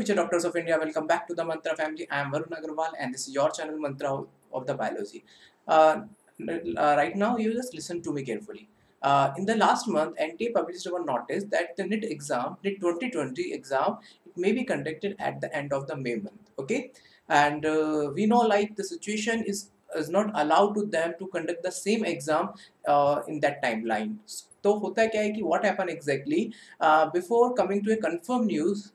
future doctors of India, welcome back to the Mantra family. I am Varun Agarwal and this is your channel Mantra of the Biology. Right now, you just listen to me carefully. In the last month, NTA published one notice that the NIT exam, NIT 2020 exam, it may be conducted at the end of the May month. Okay, and we know like the situation is not allowed to them to conduct the same exam in that timeline. तो होता क्या है कि what happened exactly before coming to a confirmed news,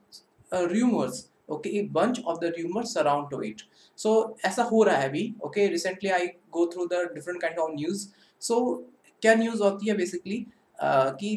rumors, okay, a bunch of the rumors surround to it. So ऐसा हो रहा है अभी. Okay, recently I go through the different kind of news. So क्या news होती है basically कि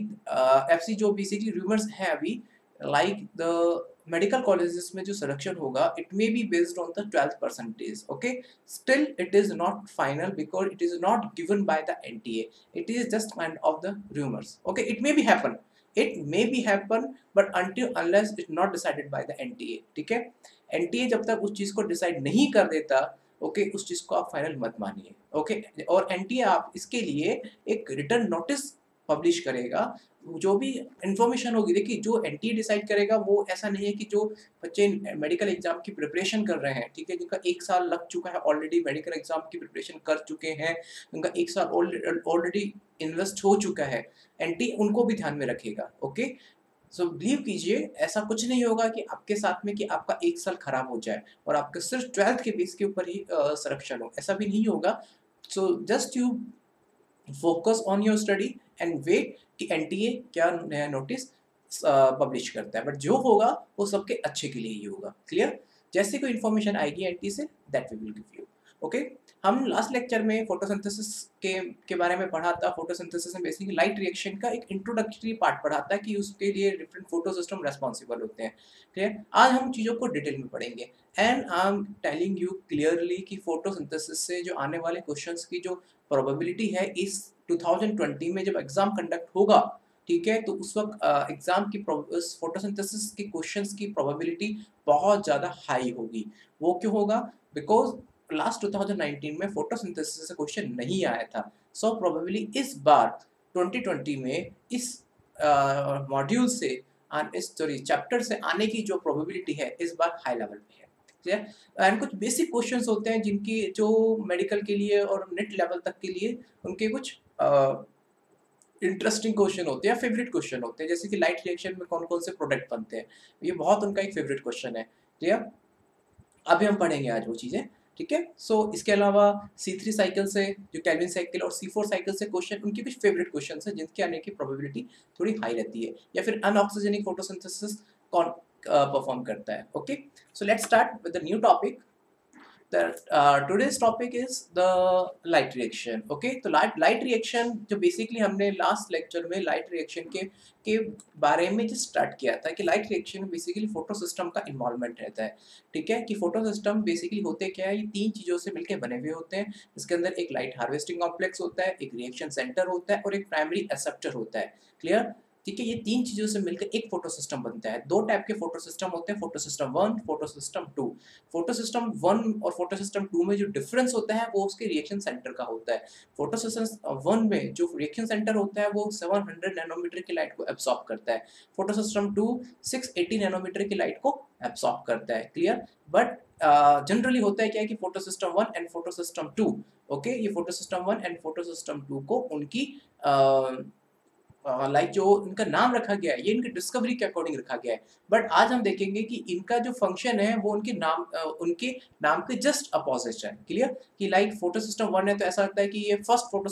FC जो बेसिकली रूमर्स है अभी लाइक द मेडिकल कॉलेजेस में जो सिलेक्शन होगा it may be based on the 12th percentage. Okay, still it is not final because it is not given by the NTA. It is just kind of the rumours. Okay, it may be happen, it may be happen but until unless it's not decided by the NTA. ठीक है, NTA जब तक उस चीज को decide नहीं कर देता, ओके, उस चीज को आप फाइनल मत मानिए. ओके, और NTA आप इसके लिए एक रिटर्न नोटिस पब्लिश करेगा. जो भी इंफॉर्मेशन होगी, देखिए जो NTA डिसाइड करेगा वो ऐसा नहीं है कि जो बच्चे मेडिकल एग्जाम की प्रिपरेशन कर रहे हैं, ठीक है, जिनका 1 साल लग चुका है ऑलरेडी, मेडिकल एग्जाम की प्रिपरेशन कर चुके हैं, उनका 1 साल ऑलरेडी इन्वेस्ट हो चुका है, NTA उनको भी ध्यान में रखेगा. ओके, सो बिलीव कीजिए ऐसा कुछ नहीं होगा कि आपके साथ में कि आपका 1 साल खराब हो जाए और आपके सिर्फ 12th के बेस के ऊपर ही सिलेक्शन हो, ऐसा भी नहीं होगा. So just you focus on your study and wait कि एनटीए क्या नया नोटिस पब्लिश करता है. बट जो होगा वो सबके अच्छे के लिए ही होगा. क्लियर? जैसे कोई इन्फॉर्मेशन आएगी एनटी से that we will give you. Okay, हम लास्ट लेक्चर में फोटोसिंथेसिस के बारे में पढ़ा था. फोटोसिंथेसिस में बेसिकली लाइट रिएक्शन का एक इंट्रोडक्टरी पार्ट पढ़ा था कि उसके लिए डिफरेंट फोटो सिस्टम रेस्पॉन्सिबल होते हैं. क्लियर? आज हम चीज़ों को डिटेल में पढ़ेंगे and I am telling you clearly कि फोटोसिंथेसिस से जो आने वाले क्वेश्चंस की जो प्रोबेबिलिटी है इस 2020 में जब एग्जाम कंडक्ट होगा, ठीक है, तो उस वक्त एग्जाम की फोटोसिंथेसिस के क्वेश्चंस की प्रोबेबिलिटी बहुत ज़्यादा हाई होगी. वो क्यों होगा? बिकॉज लास्ट 2019 में फोटोसिंथेसिस से क्वेश्चन नहीं आया था. सो प्रोबेबली इस बार 2020 में इस मॉड्यूल से इस सॉरी चैप्टर से आने की जो प्रोबेबिलिटी है इस बार हाई लेवल पे है. एंड कुछ बेसिक क्वेश्चंस होते हैं जिनकी जो मेडिकल के लिए और नेट लेवल तक के लिए उनके कुछ इंटरेस्टिंग क्वेश्चन होते हैं, फेवरेट क्वेश्चन होते हैं. जैसे कि लाइट रिएक्शन में कौन कौन से प्रोडक्ट बनते हैं, ये बहुत उनका एक फेवरेट क्वेश्चन है. ठीक है, अभी हम पढ़ेंगे आज वो चीज़ें. ठीक है, सो इसके अलावा C3 साइकिल से जो केल्विन साइकिल और C4 साइकिल से क्वेश्चन उनके कुछ फेवरेट क्वेश्चन है जिनके आने की प्रोबेबिलिटी थोड़ी हाई रहती है. या फिर अनऑक्सीजनिक फोटोसिंथेसिस कौन परफॉर्म करता है. Okay, so let's start with the new topic. Today's topic is the light reaction. Okay, तो light reaction जो basically हमने last lecture में light reaction के बारे में जो start किया था कि light reaction में basically photo system का involvement रहता है. ठीक है, कि photo system basically होते क्या है, ये 3 चीज़ों से मिलके बने हुए होते हैं. इसके अंदर एक light harvesting complex होता है, एक reaction center होता है और एक primary acceptor होता है. Clear? ठीक है, ये 3 चीज़ों से मिलकर एक फोटो सिस्टम बनता है. 2 टाइप के फोटो सिस्टम होते हैं, photo system 1, photo system 2. Photo system 1 और फोटो सिस्टम 2 में जो डिफरेंस होता है वो उसके रिएक्शन सेंटर का होता है. फोटो सिस्टम 1 में जो रिएक्शन सेंटर होता है वो 700 नैनोमीटर की लाइट को एब्सॉर्ब करता है. फोटो सिस्टम 2 680 नैनोमीटर की लाइट को एब्सॉर्ब करता है. क्लियर? बट जनरली होता है क्या है कि photo system 1 and photo system 2, okay, ये photo system 1 and photo system 2 को उनकी लाइक जो इनका नाम रखा गया है ये इनकी डिस्कवरी के अकॉर्डिंग रखा गया है. बट आज हम देखेंगे कि इनका जो फंक्शन है वो उनके नाम के जस्ट अपोजिट है. क्लियर? कि लाइक फोटो सिस्टम 1 है तो ऐसा लगता है कि ये first photo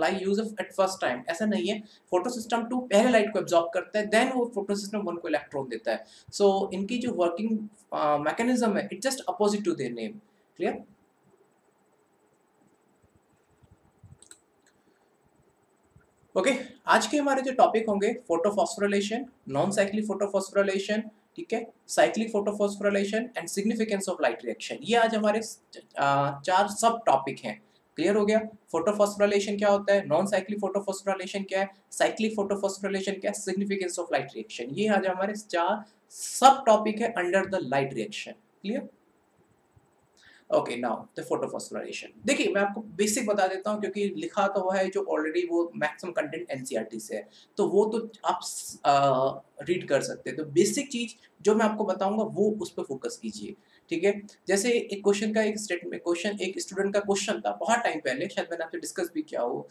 light use at first time, ऐसा नहीं है. फोटो सिस्टम 2 पहले लाइट को एब्जॉर्ब करता है, देन वो फोटो सिस्टम 1 को इलेक्ट्रॉन देता है. सो इनकी जो वर्किंग मैकेनिज्म है it just opposite to their name. Clear? Okay, आज के हमारे जो टॉपिक होंगे फोटोफॉस्फोरिलेशन, नॉन साइक्लिक फोटोफॉस्फोरिलेशन, ठीक है, cyclic photophosphorylation and significance of light reaction. ये आज हमारे 4 सब टॉपिक हैं. क्लियर हो गया? फोटोफॉस्फोरिलेशन क्या होता है, नॉन साइक्लिक फोटोफॉस्फोरिलेशन क्या है, साइक्लिक फोटोफॉस्फोरिलेशन क्या है, सिग्निफिकेंस ऑफ लाइट रिएक्शन. ये आज हमारे 4 सब टॉपिक है under the light reaction. Clear? Okay, now the photophosphorylation. देखिए मैं आपको बेसिक बता देता हूँ क्योंकि लिखा तो हुआ है जो ऑलरेडी वो मैक्सिमम कंटेंट एनसीईआरटी से है, तो वो तो आप रीड कर सकते हैं। तो बेसिक चीज़ जो मैं आपको बताऊँगा वो उस पे फोकस कीजिए, ठीक है? जैसे एक क्वेश्चन का एक स्टेटमेंट क्वेश्चन एक स्टूडेंट का क्वेश्चन था बहुत टाइम पहले, शायद मैंने आपसे डिस्कस भी किया हो।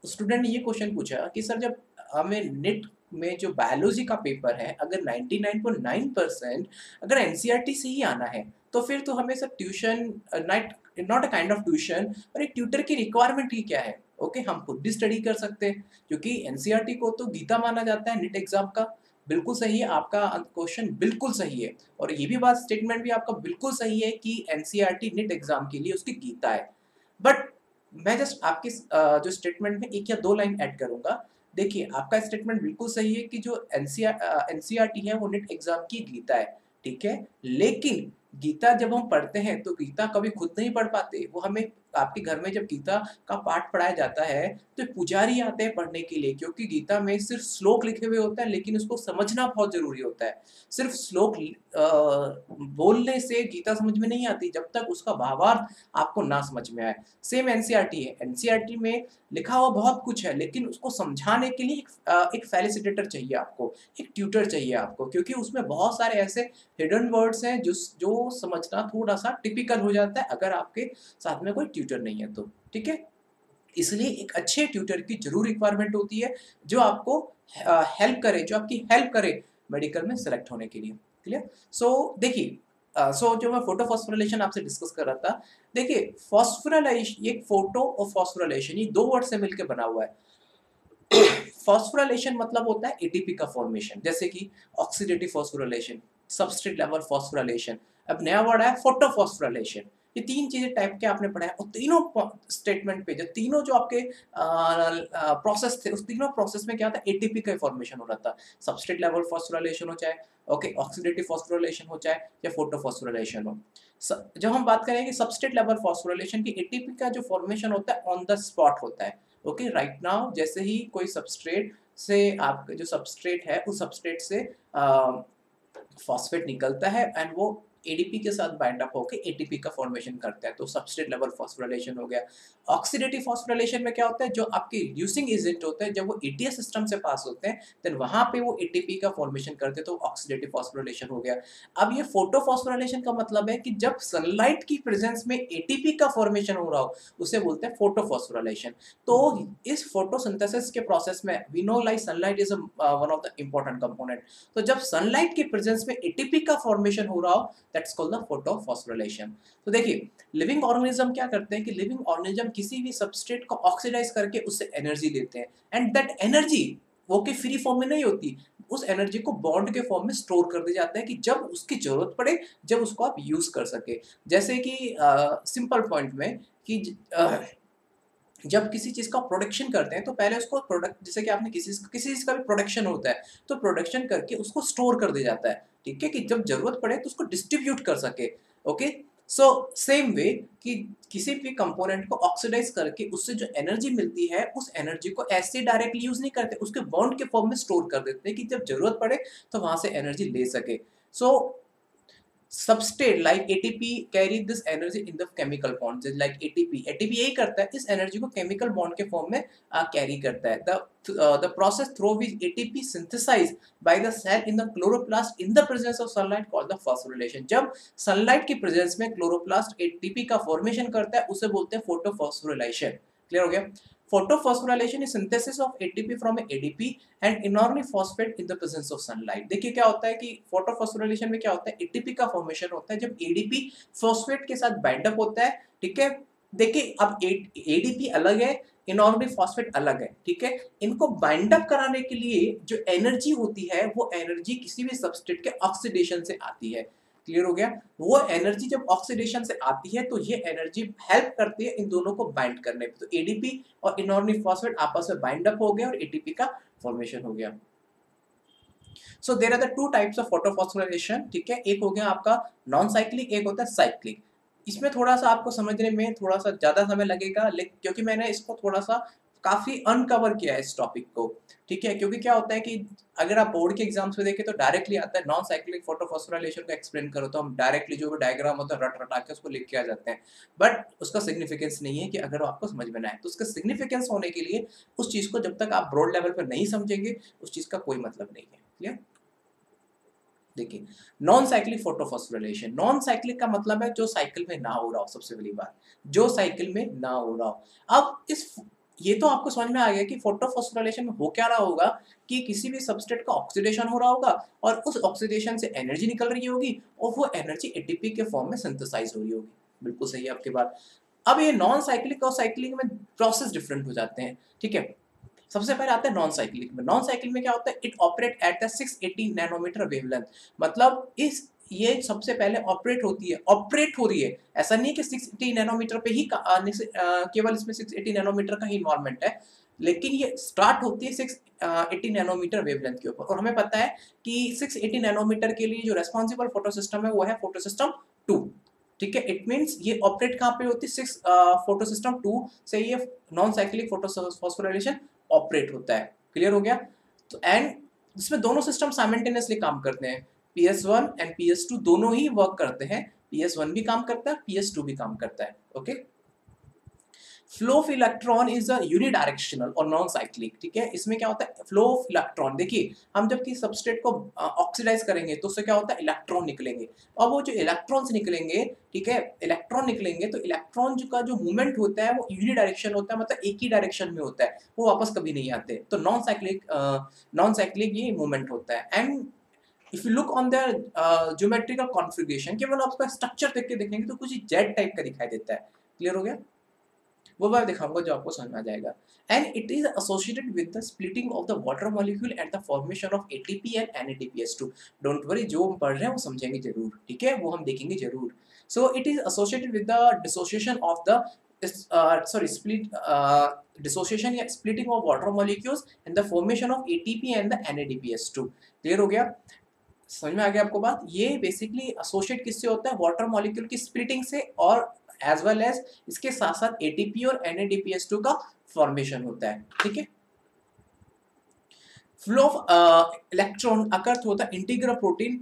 स्टूडेंट ने ये क्वेश्चन पूछा कि सर जब हमें नेट में जो बायोलॉजी का पेपर है, अगर 99.9% अगर एनसीईआरटी से ही आना है, तो फिर तो हमें सब tuition night not a kind of tuition और एक ट्यूटर की रिक्वायरमेंट ही क्या है? ओके, हम खुद भी स्टडी कर सकते हैं क्योंकि एनसीईआरटी को तो गीता माना जाता है नीट एग्जाम का। बिल्कुल सही है, आपका क्वेश्चन बिल्कुल सही है और ये भी बात स्टेटमेंट भी आपका बिल्कुल सही है कि एनसीईआरटी नीट एग्जाम के लिए उसकी गीता है। बट मैं जस्ट आपकी जो स्टेटमेंट में 1 या 2 लाइन ऐड करूँगा। देखिए, आपका स्टेटमेंट बिल्कुल सही है कि जो एनसीईआरटी है वो नीट एग्जाम की गीता है, ठीक है? लेकिन गीता जब हम पढ़ते हैं तो गीता कभी खुद नहीं पढ़ पाते, वो हमें आपके घर में जब गीता का पाठ पढ़ाया जाता है तो पुजारी आते हैं पढ़ने के लिए क्योंकि गीता में सिर्फ श्लोक लिखे हुए होता है लेकिन उसको समझना बहुत ज़रूरी होता है। सिर्फ श्लोक बोलने से गीता समझ में नहीं आती जब तक उसका भावार्थ आपको ना समझ में आए। सेम एनसीईआरटी है, एनसीईआरटी में लिखा हुआ बहुत कुछ है लेकिन उसको समझाने के लिए एक फैसिलिटेटर चाहिए आपको, एक ट्यूटर चाहिए आपको क्योंकि उसमें बहुत सारे ऐसे हिडन वर्ड्स हैं जो समझना थोड़ा-सा टिपिकल हो जाता है अगर आपके साथ में कोई ट्यूटर नहीं है तो, ठीक है? इसलिए एक अच्छे ट्यूटर की ज़रूर रिक्वायरमेंट होती है जो आपको हेल्प करे, जो आपकी हेल्प करे मेडिकल में सेलेक्ट होने के लिए, क्लियर? सो देखिए जो मैं फोटो फॉस्फोरिलेशन आपसे डिस्कस कर रहा था, देखिए ये फोटो और फॉस्फोरिलेशन ये 2 वर्ड से मिलके बना हुआ है। फॉस्फोराइलेशन मतलब होता है एटीपी का फॉर्मेशन जैसे कि oxidative phosphorylation, substrate level phosphorylation. अब नया वर्ड है फोटोफॉस्फोराइलेशन। ये 3 चीजें टाइप के आपने पढ़ा है और तीनों स्टेटमेंट पे जो तीनों जो आपके प्रोसेस थे उस तीनों प्रोसेस में क्या था एटीपी का फॉर्मेशन हो रहा था। सबस्ट्रेट लेवल फॉस्फोराइलेशन हो चाहे ओके ऑक्सीडेटिव फॉस्फोराइलेशन हो चाहे या फोटोफॉस्फोराइलेशन हो। जब हम बात करेंगे सबस्ट्रेट लेवल फॉस्फोराइलेशन की एटीपी का जो फॉर्मेशन होता है ऑन द स्पॉट होता है। ओके राइट नाउ जैसे ही कोई सबस्ट्रेट से आपका जो सबस्ट्रेट है उस सबस्ट्रेट से फॉस्फेट निकलता है एंड वो एडीपी के साथ बाइंड अप होकर एटीपी का फॉर्मेशन करता है तो सबस्ट्रेट लेवल फॉस्फोराइलेशन हो गया। ऑक्सीडेटिव फॉस्फोराइलेशन में क्या होता है जो आपके रिड्यूसिंग एजेंट होते हैं जब वो एटीएस सिस्टम से पास होते हैं देन वहां पे वो एटीपी का फॉर्मेशन करते हैं तो ऑक्सीडेटिव फॉस्फोराइलेशन हो गया। अब ये फोटो फॉस्फोराइलेशन का मतलब है कि जब सनलाइट की प्रेजेंस में एटीपी का फॉर्मेशन हो रहा हो उसे बोलते हैं फोटो फॉस्फोराइलेशन। तो इस फोटोसिंथेसिस के प्रोसेस में we know like sunlight is one of the important component. तो जब सनलाइट की प्रेजेंस में एटीपी का फॉर्मेशन हो रहा हो दैट्स कॉल्ड द फोटोफॉस्फोराइलेशन। तो देखिए लिविंग ऑर्गेनिज्म क्या करते हैं कि लिविंग ऑर्गेनिज्म किसी भी सबस्ट्रेट को ऑक्सीडाइज करके उससे एनर्जी लेते हैं एंड दैट एनर्जी वो कि फ्री फॉर्म में नहीं होती, उस एनर्जी को बॉन्ड के फॉर्म में स्टोर कर दिया जाता है कि जब उसकी जरूरत पड़े जब उसको आप यूज कर सके। जैसे कि सिंपल पॉइंट में कि जब किसी चीज़ का प्रोडक्शन करते हैं तो पहले उसको प्रोडक्ट जैसे कि आपने किसी चीज़ का भी प्रोडक्शन होता है तो प्रोडक्शन करके उसको स्टोर कर दिया जाता है, ठीक है? कि जब ज़रूरत पड़े तो उसको डिस्ट्रीब्यूट कर सके, ओके? सो सेम वे कि किसी भी कंपोनेंट को ऑक्सीडाइज करके उससे जो एनर्जी मिलती है उस एनर्जी को ऐसे डायरेक्टली यूज़ नहीं करते, उसके बॉन्ड के फॉर्म में स्टोर कर देते हैं कि जब ज़रूरत पड़े तो वहाँ से एनर्जी ले सके। So substrate like ATP carry this energy in the chemical bond like ATP यही करता है इस एनर्जी को केमिकल बॉन्ड के फॉर्म में कैरी करता है। The process through which ATP synthesize by the cell in the chloroplast in the presence of sunlight called the phosphorylation. जब सनलाइट की प्रेजेंस में क्लोरोप्लास्ट एटीपी का फॉर्मेशन करता है उसे बोलते हैं फोटोफॉस्फोरिलेशन। क्लियर हो गया? Photophosphorylation is synthesis of ATP from ADP and inorganic phosphate in the presence of sunlight. देखिए क्या होता है कि फोटोफॉस्फोराइलेशन में क्या होता है एटीपी का फॉर्मेशन होता है जब एडीपी फॉस्फेट के साथ बाइंड अप होता है, ठीक है? देखिए अब एडीपी अलग है, इनऑर्गेनिक फॉस्फेट अलग है, ठीक है? इनको बाइंड अप कराने के लिए जो एनर्जी होती है वो एनर्जी किसी भी सबस्ट्रेट के ऑक्सीडेशन से आती है। क्लियर हो गया? वो एनर्जी जब ऑक्सीडेशन से आती है तो ये एनर्जी हेल्प करती है इन दोनों को बाइंड करने में। तो एडीपी और इनऑर्गेनिक फॉस्फेट आपस में बाइंड अप हो गए और एटीपी का फॉर्मेशन हो गया। So there are the two types of photophosphorylation, ठीक है? एक हो गया आपका नॉन साइक्लिक, एक होता है साइक्लिक। इसमें थोड़ा सा आपको समझने में थोड़ा सा ज्यादा समय लगेगा क्योंकि मैंने इसको थोड़ा सा काफी अनकवर किया है इस टॉपिक को, ठीक है, क्योंकि क्या होता है कि अगर आप बोर्ड के एग्जाम्स में देखें तो डायरेक्टली आता है नॉन साइक्लिक फोटोफॉस्फोराइलेशन को एक्सप्लेन करो, तो हम डायरेक्टली जो भी डायग्राम होता है रट रटा के उसको लिख के आ जाते हैं, बट उसका सिग्निफिकेंस नहीं है कि अगर आपको समझ में ना आए, तो उसका सिग्निफिकेंस होने के लिए उस चीज को जब तक आप ब्रॉड लेवल पर नहीं समझेंगे उस चीज का कोई मतलब नहीं है। क्लियर? देखिए, non cyclic photophosphorylation, non cyclic का मतलब है जो साइकिल में ना हो रहा हो, सबसे पहली बात, जो साइकिल में ना हो रहा हो। अब इस ये तो आपको समझ में आ गया कि फोटोफॉस्फोराइलेशन में हो क्या रहा होगा कि किसी भी सबस्ट्रेट का ऑक्सीडेशन हो रहा होगा और उस ऑक्सीडेशन से एनर्जी निकल रही होगी और वो एनर्जी एटीपी के फॉर्म में सिंथेसाइज हो रही होगी। बिल्कुल सही है आपकी बात। अब ये नॉन साइक्लिक और साइक्लिक में प्रोसेस डिफरेंट हो जाते हैं, ठीक है। सबसे पहले आता है नॉन साइक्लिक में। नॉन साइक्लिक में क्या होता है, it operate at the 680 nanometre wavelength, मतलब इस ये सबसे पहले ऑपरेट होती है, ऑपरेट हो रही है, ऐसा नहीं कि 680 नैनोमीटर पे ही केवल इसमें 680 नैनोमीटर का ही इन्वॉल्वमेंट है, लेकिन ये स्टार्ट होती है 680 नैनोमीटर वेवलेंथ के ऊपर। और हमें पता है कि 680 नैनोमीटर के लिए जो रेस्पॉन्सिबल फोटो सिस्टम है वो है फोटो सिस्टम 2, ठीक है। इट मींस ये ऑपरेट कहाँ पे होती है, 6 फोटो सिस्टम 2 से ये नॉन साइक्लिक फोटोफॉस्फोराइलेशन ऑपरेट होता है। क्लियर हो गया? तो एंड इसमें दोनों सिस्टम साइमल्टेनियसली काम करते हैं, PS1 एंड PS2 दोनों ही वर्क करते हैं, PS1 भी काम करता है, PS2 भी काम करता है। Okay, flow of electron is a unidirectional और नॉन साइक्लिक, ठीक है। इसमें क्या होता है, फ्लो ऑफ इलेक्ट्रॉन, देखिए हम जब किसी सबस्ट्रेट को ऑक्सीडाइज करेंगे तो उससे क्या होता है, इलेक्ट्रॉन निकलेंगे, और वो जो इलेक्ट्रॉन्स निकलेंगे, ठीक है, इलेक्ट्रॉन निकलेंगे तो इलेक्ट्रॉन का जो मूवमेंट होता है वो यूनिडायरेक्शन होता है, मतलब एक ही डायरेक्शन में होता है, वो वापस कभी नहीं आते। तो नॉन साइक्लिक ये मूवमेंट होता है। And if you look on the geometrical configuration, केवल आप उसका स्ट्रक्चर देख के देखेंगे तो कुछ जेड टाइप का दिखाई देता है। क्लियर हो गया? वो मैं दिखाऊंगा जो आपको समझ में आ जाएगा। And it is associated with the splitting of the water molecule and the formation of ATP and NADPH2। Don't worry, जो हम पढ़ रहे हैं वो समझेंगे जरूर, ठीक है, वो हम देखेंगे जरूर। So it is associated with the dissociation of the dissociation या splitting of water molecules and the formation of ATP and the NADPH2। Clear हो गया? समझ में आ गया आपको बात? ये बेसिकली एसोसिएट किससे होता है, वाटर मॉलिक्यूल की स्प्लिटिंग से, और एज वेल एज इसके साथ साथ एटीपी और NADPH2 का फॉर्मेशन होता है, ठीक है। Flow of electron occur through the integral protein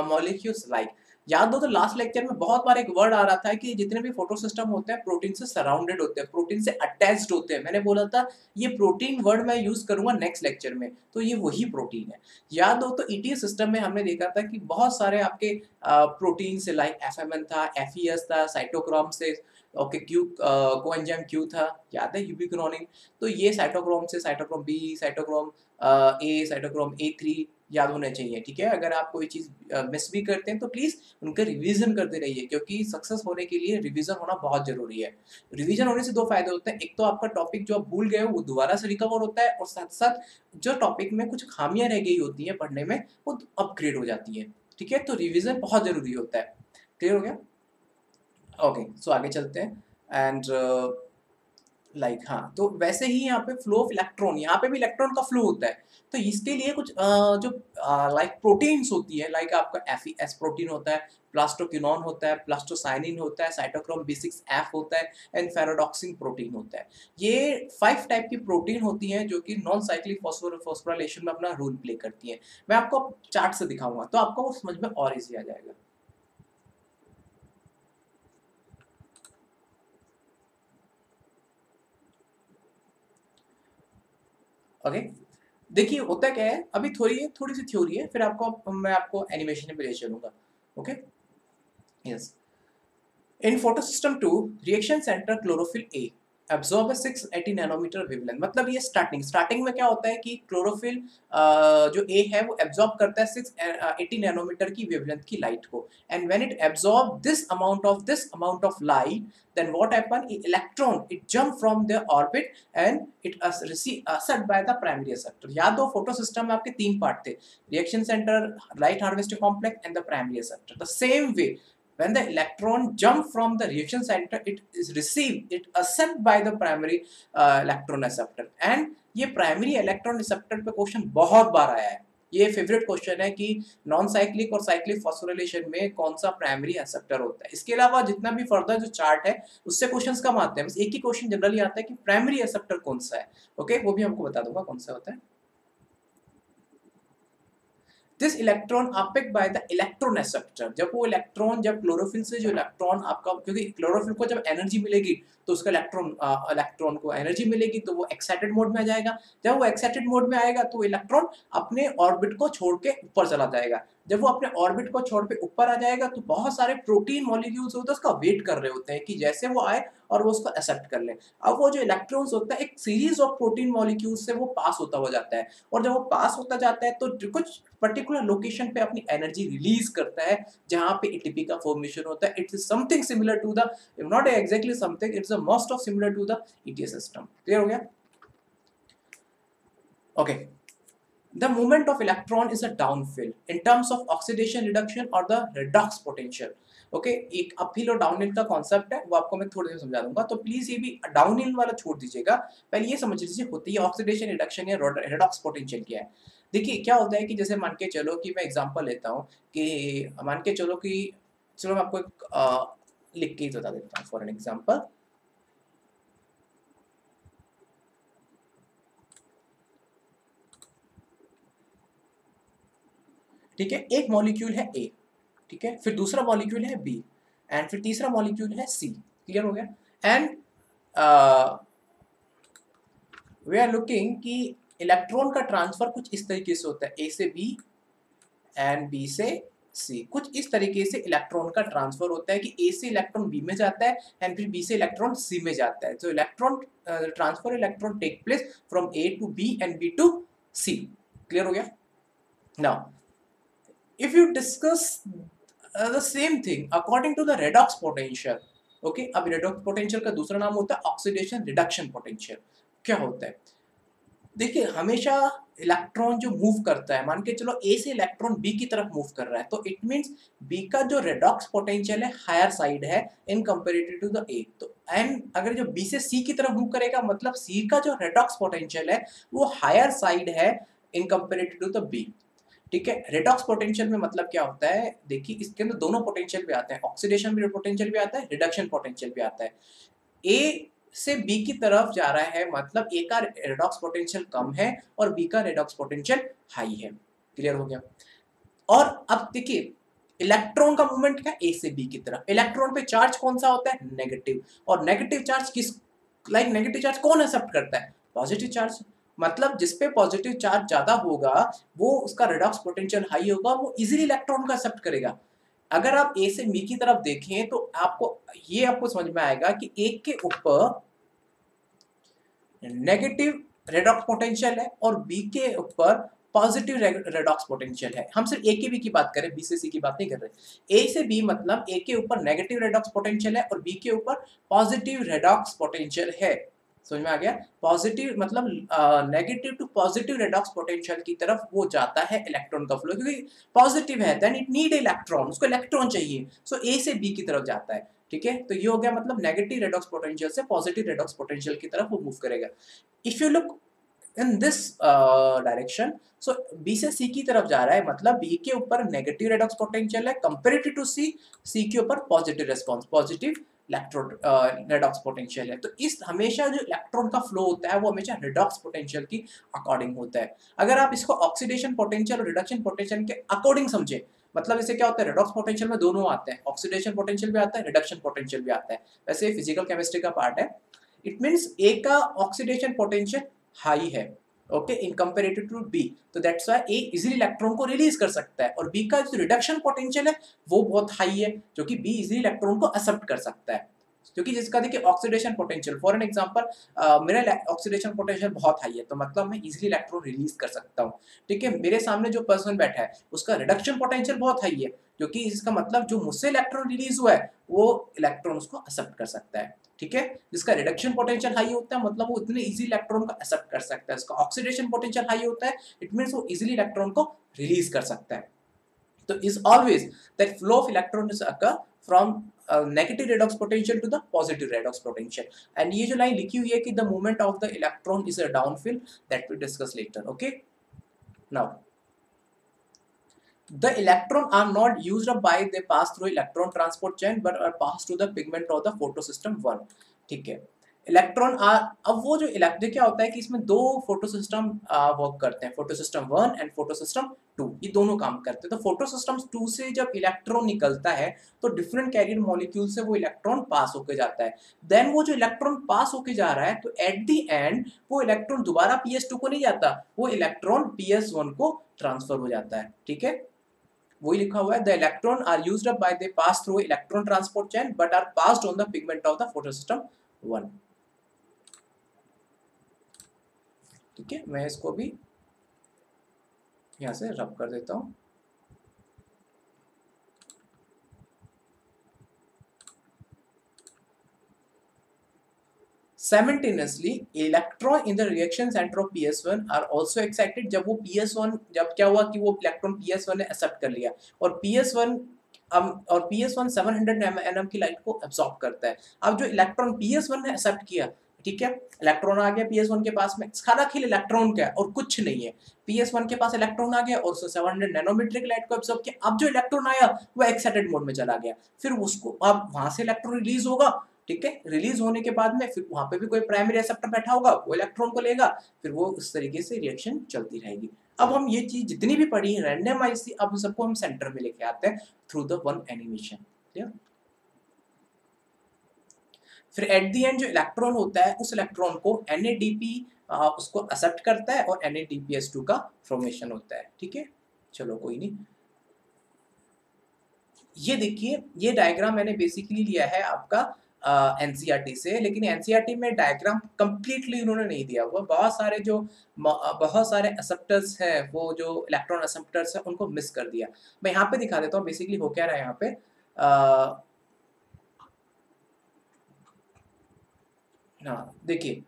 molecules like, याद हो तो लास्ट लेक्चर में बहुत बार एक वर्ड आ रहा था कि जितने भी फोटो सिस्टम होते हैं प्रोटीन से सराउंडेड होते हैं, प्रोटीन से अटैच्ड होते हैं। मैंने बोला था ये प्रोटीन वर्ड मैं यूज करूंगा नेक्स्ट लेक्चर में, तो ये वही प्रोटीन है। याद हो तो ETS सिस्टम में हमने देखा था कि बहुत सारे आपके प्रोटीन से, लाइक FMN था, FES था, साइटोक्रोम से, ओके, क्यू कोएंजाइम क्यू था, याद है, यूबिक्रोनिन। तो ये साइटोक्रोम से cytochrome B, cytochrome A, cytochrome A3 याद होने चाहिए, ठीक है। अगर आप कोई चीज मिस भी करते हैं तो प्लीज उनका रिवीजन करते रहिए, क्योंकि सक्सेस होने के लिए रिवीजन होना बहुत जरूरी है। रिवीजन होने से दो फायदे होते हैं, एक तो आपका टॉपिक जो आप भूल गए हो वो दोबारा से रिकवर होता है, और साथ साथ जो टॉपिक में कुछ खामियां रह गई होती हैं पढ़ने में वो अपग्रेड हो जाती है, ठीक है। तो रिवीजन बहुत जरूरी होता है। क्लियर हो गया? ओके, सो आगे चलते हैं। एंड लाइक हाँ, तो वैसे ही यहाँ पे फ्लो ऑफ इलेक्ट्रॉन, यहाँ पे भी इलेक्ट्रॉन का फ्लो होता है, तो इसके लिए कुछ जो लाइक प्रोटीन्स होती है, लाइक आपका FES प्रोटीन होता है, प्लास्टोक्विनोन होता है, प्लास्टोसाइनिन होता है, साइटोक्रोम B6F होता है, एंड फेरोडॉक्सिन प्रोटीन होता है। ये 5 टाइप की प्रोटीन होती हैं जो कि नॉन साइक्लिक फॉस्फोराइलेशन में अपना रोल प्ले करती हैं। मैं आपको चार्ट से दिखाऊंगा तो आपको वो समझ में और इजी आ जाएगा। ओके, देखिए होता क्या है, अभी थोड़ी सी थ्योरी है, फिर मैं आपको एनिमेशन में ले चलूंगा। Okay, yes. In photosystem 2 reaction centre chlorophyll a absorb 680 nanometre wavelength, मतलब ये स्टार्टिंग में क्या होता है कि क्लोरोफिल जो ए है वो एब्जॉर्ब करता है 680 नैनोमीटर की वेवलेंथ की लाइट को, and when it absorb this amount of light, then what happen, electron it jump from their orbit and it receive accept by the primary acceptor। याद हो फोटो सिस्टम में आपके 3 part थे, reaction centre, light harvesting complex and the primary acceptor. The same way when the electron jump from the reaction center, it accept by the primary electron acceptor। and ये primary electron receptor पे question बहुत बार आया है, ये favourite question है कि non cyclic और cyclic phosphorylation में कौन सा प्राइमरी एक्सेप्टर होता है। इसके अलावा जितना भी फर्दर जो चार्ट है उससे क्वेश्चंस कम आते हैं, बस एक ही क्वेश्चन जनरली आता है कि प्राइमरी एक्सेप्टर कौन सा है। ओके, वो भी हमको बता दूंगा कौन सा होता है। This electron affect by the electron acceptor, जब वो इलेक्ट्रॉन, जब क्लोरोफिल से जो इलेक्ट्रॉन आपका, क्योंकि क्लोरोफिल को जब एनर्जी मिलेगी तो उसका इलेक्ट्रॉन को एनर्जी मिलेगी तो वो एक्साइटेड मोड में आ जाएगा। जब वो एक्साइटेड मोड में आएगा तो इलेक्ट्रॉन अपने ऑर्बिट को छोड़ के ऊपर चला जाएगा। जब वो अपने ऑर्बिट को छोड़ के ऊपर आ जाएगा तो बहुत सारे प्रोटीन मॉलिक्यूल्स होते हैं उसका वेट कर रहे होते हैं कि जैसे वो आए और वो उसको एक्सेप्ट कर ले। अब वो जो इलेक्ट्रॉन्स होता है एक सीरीज ऑफ प्रोटीन मॉलिक्यूल्स से वो पास होता हो जाता है, और जब वो पास होता जाता है तो कुछ पर्टिकुलर लोकेशन पे अपनी एनर्जी रिलीज करता है जहां पे एटीपी का फॉर्मेशन होता है। It is something similar to the, not exactly something, it's a most of similar to the ETS system. Clear हो गया? Okay, the movement of electron is a downfill in terms of oxidation reduction or the redox potential। Okay, एक uphill और downhill का concept है, वो आपको मैं थोड़ी देर में समझा दूंगा, तो प्लीज ये भी डाउनहिल वाला छोड़ दीजिएगा, पहले ये समझ लीजिए होती है ऑक्सीडेशन रिडक्शन या रेडॉक्स पोटेंशियल क्या है। देखिए क्या होता है कि जैसे मान के चलो कि मैं एग्जांपल लेता हूँ कि मान के चलो कि, चलो मैं आपको एक लिख के ही बता देता हूँ फॉर एन एग्जांपल। ठीक है, एक मॉलिक्यूल है ए, ठीक है, फिर दूसरा मॉलिक्यूल है बी, एंड फिर तीसरा मॉलिक्यूल है सी। क्लियर हो गया? एंड वी आर लुकिंग कि इलेक्ट्रॉन का ट्रांसफर कुछ इस तरीके से होता है, ए से बी एंड बी से सी, कुछ इस तरीके से इलेक्ट्रॉन का ट्रांसफर होता है कि ए से इलेक्ट्रॉन बी में जाता है एंड फिर बी से इलेक्ट्रॉन सी में जाता है। तो electron transfer electron take place from A to B and B to C. Clear हो गया? Now if you discuss the same thing according to the redox potential, okay, अब redox potential का दूसरा नाम होता है oxidation reduction potential। क्या होता है? देखिए हमेशा इलेक्ट्रॉन जो मूव करता है, मान के चलो ए से इलेक्ट्रॉन बी की तरफ मूव कर रहा है, तो इट मींस बी का जो रेडॉक्स पोटेंशियल है हायर साइड है इन कंपैरेटिव टू द ए। तो एंड अगर जो बी से सी की तरफ मूव करेगा मतलब सी का जो रेडॉक्स पोटेंशियल है वो हायर साइड है इन कंपैरेटिव टू द बी। ठीक है, रेडॉक्स पोटेंशियल में मतलब क्या होता है, देखिए इसके अंदर दोनों पोटेंशियल भी आते हैं, ऑक्सीडेशन भी पोटेंशियल भी आता है, रिडक्शन पोटेंशियल भी आता है। ए से बी की तरफ जा रहा है मतलब ए का रेडॉक्स पोटेंशियल कम है और बी का रेडॉक्स पोटेंशियल हाई है। क्लियर हो गया? और अब देखिए इलेक्ट्रॉन का मूवमेंट क्या, ए से बी की तरफ, इलेक्ट्रॉन पे चार्ज कौन सा होता है, नेगेटिव, और नेगेटिव चार्ज किस, नेगेटिव चार्ज कौन एक्सेप्ट करता है, पॉजिटिव चार्ज। मतलब जिस पे पॉजिटिव चार्ज ज्यादा होगा वो उसका रेडॉक्स पोटेंशियल हाई होगा, वो इजीली इलेक्ट्रॉन को एक्सेप्ट करेगा। अगर आप ए से बी की तरफ देखें तो आपको समझ में आएगा कि एक के ऊपर नेगेटिव रेडॉक्स पोटेंशियल है और बी के ऊपर पॉजिटिव रेडॉक्स पोटेंशियल है। हम सिर्फ ए के बी की बात करें, बी से सी की बात नहीं कर रहे। ए से बी मतलब ए के ऊपर नेगेटिव रेडॉक्स पोटेंशियल है और बी के ऊपर पॉजिटिव रेडॉक्स पोटेंशियल है। समझ में आ गया? पॉजिटिव मतलब negative to positive redox potential की तरफ वो जाता है इलेक्ट्रॉन का फ्लो, क्योंकि पॉजिटिव है देन इट नीड इलेक्ट्रॉन, उसको इलेक्ट्रॉन चाहिए, सो ए से बी की तरफ जाता है। ठीक है, तो ये हो गया मतलब नेगेटिव रेडॉक्स पोटेंशियल से पॉजिटिव रेडॉक्स पोटेंशियल की तरफ वो मूव करेगा। If you look in this direction, so B से सी की तरफ जा रहा है मतलब बी के ऊपर नेगेटिव रेडॉक्स पोटेंशियल है कंपैरेटिव टू सी, सी के ऊपर positive response, positive electron redox potential है। तो इस हमेशा जो इलेक्ट्रॉन का फ्लो होता है वो हमेशा रेडॉक्स पोटेंशियल की अकॉर्डिंग होता है। अगर आप इसको ऑक्सीडेशन पोटेंशियल और रिडक्शन पोटेंशियल के अकॉर्डिंग समझे, मतलब इससे क्या होता है, रेडॉक्स पोटेंशियल में दोनों आते हैं, ऑक्सीडेशन पोटेंशियल भी आता है, रिडक्शन पोटेंशियल भी आता है, वैसे फिजिकल केमिस्ट्री का पार्ट है। इट मींस ए का ऑक्सीडेशन पोटेंशियल हाई है, okay, in comparative to B, तो that's why A easily electron को रिलीज कर सकता है, और बी का जो रिडक्शन पोटेंशियल है वो बहुत हाई है, जो कि बी इजीली इलेक्ट्रॉन को एक्सेप्ट कर सकता है। क्योंकि जिसका देखिए oxidation potential, for an example मेरा ऑक्सीडेशन पोटेंशियल बहुत हाई है तो मतलब मैं इजीली इलेक्ट्रॉन रिलीज कर सकता हूँ। ठीक है, मेरे सामने जो पर्सन बैठा है उसका रिडक्शन पोटेंशियल बहुत हाई है, क्योंकि इसका मतलब जो मुझसे इलेक्ट्रॉन रिलीज हुआ है वो इलेक्ट्रॉन उसको एक्सेप्ट कर सकता है। ठीक है, जिसका रिडक्शन पोटेंशियल हाई होता है मतलब वो इतने इजी इलेक्ट्रॉन को एक्सेप्ट कर सकता है, इसका ऑक्सीडेशन पोटेंशियल हाई होता है इट मींस वो इजीली इलेक्ट्रॉन को रिलीज कर सकता है। तो is always that flow of electrons occur from negative redox potential to the positive redox potential, and ये जो लाइन लिखी हुई है कि the movement of the electron is a downfill, that we discuss later. Okay, now The electron are not used up by they pass through electron transport chain but are passed to the pigment of the photosystem 1. ठीक है, electron आ अब वो जो electric क्या होता है कि इसमें दो फोटो सिस्टम वर्क करते हैं, photo system 1 and photo system 2, ये दोनों काम करते हैं। तो फोटो सिस्टम 2 से जब इलेक्ट्रॉन निकलता है तो डिफरेंट कैरियर मॉलिक्यूल से वो इलेक्ट्रॉन पास होके जाता है। देन वो जो इलेक्ट्रॉन पास होके जा रहा है तो एट द एंड वो इलेक्ट्रॉन दोबारा PS2 को नहीं जाता, वो इलेक्ट्रॉन PS1 को ट्रांसफर हो जाता है। ठीक है, वही लिखा हुआ है, the electron are used up by they pass through electron transport chain but are passed on the pigment of the photosystem 1। ठीक है, मैं इसको भी यहाँ से रब कर देता हूँ। Simultaneously, electron in the reaction center of PS1 are also excited। जब वो PS1 जब क्या हुआ कि वो इलेक्ट्रॉन PS1 ने एक्सेप्ट कर लिया और PS1 700 nm की लाइट को एब्जॉर्ब करता है। अब जो इलेक्ट्रॉन PS1 ने एक्सेप्ट किया, ठीक है, इलेक्ट्रॉन आ गया PS1 के पास में, सारा खेल इलेक्ट्रॉन का है और कुछ नहीं है। PS1 के पास इलेक्ट्रॉन आ गया और उसने 700 नैनोमीटर की लाइट को एब्जॉर्ब किया। अब जो इलेक्ट्रॉन आया वो एक्साइटेड मोड में चला गया, फिर उसको अब वहां से इलेक्ट्रॉन रिलीज होगा। ठीक है, रिलीज होने के बाद में फिर वहां पे भी कोई प्राइमरी एक्सेप्टर बैठा होगा, वो इलेक्ट्रॉन को लेगा, फिर वो इस तरीके से रिएक्शन चलती रहेगी। अब हम ये चीज जितनी भी पढ़ी है रैंडमाइज थी, अब सबको हम सेंटर में लेके आते हैं through the one animation. Clear? फिर एट द एंड जो इलेक्ट्रॉन होता है उस इलेक्ट्रॉन को NADP उसको एक्सेप्ट करता है और NADPS2 का फॉर्मेशन होता है। ठीक है, चलो कोई नहीं। ये देखिए, ये डायग्राम मैंने बेसिकली लिया है आपका NCERT से, लेकिन NCERT में डायग्राम कंप्लीटली उन्होंने नहीं दिया हुआ। बहुत सारे एक्सेप्टर्स हैं, वो जो इलेक्ट्रॉन एक्सेप्टर्स हैं उनको मिस कर दिया। मैं यहाँ पे दिखा देता हूँ बेसिकली हो क्या रहा है यहाँ पे। हाँ देखिए,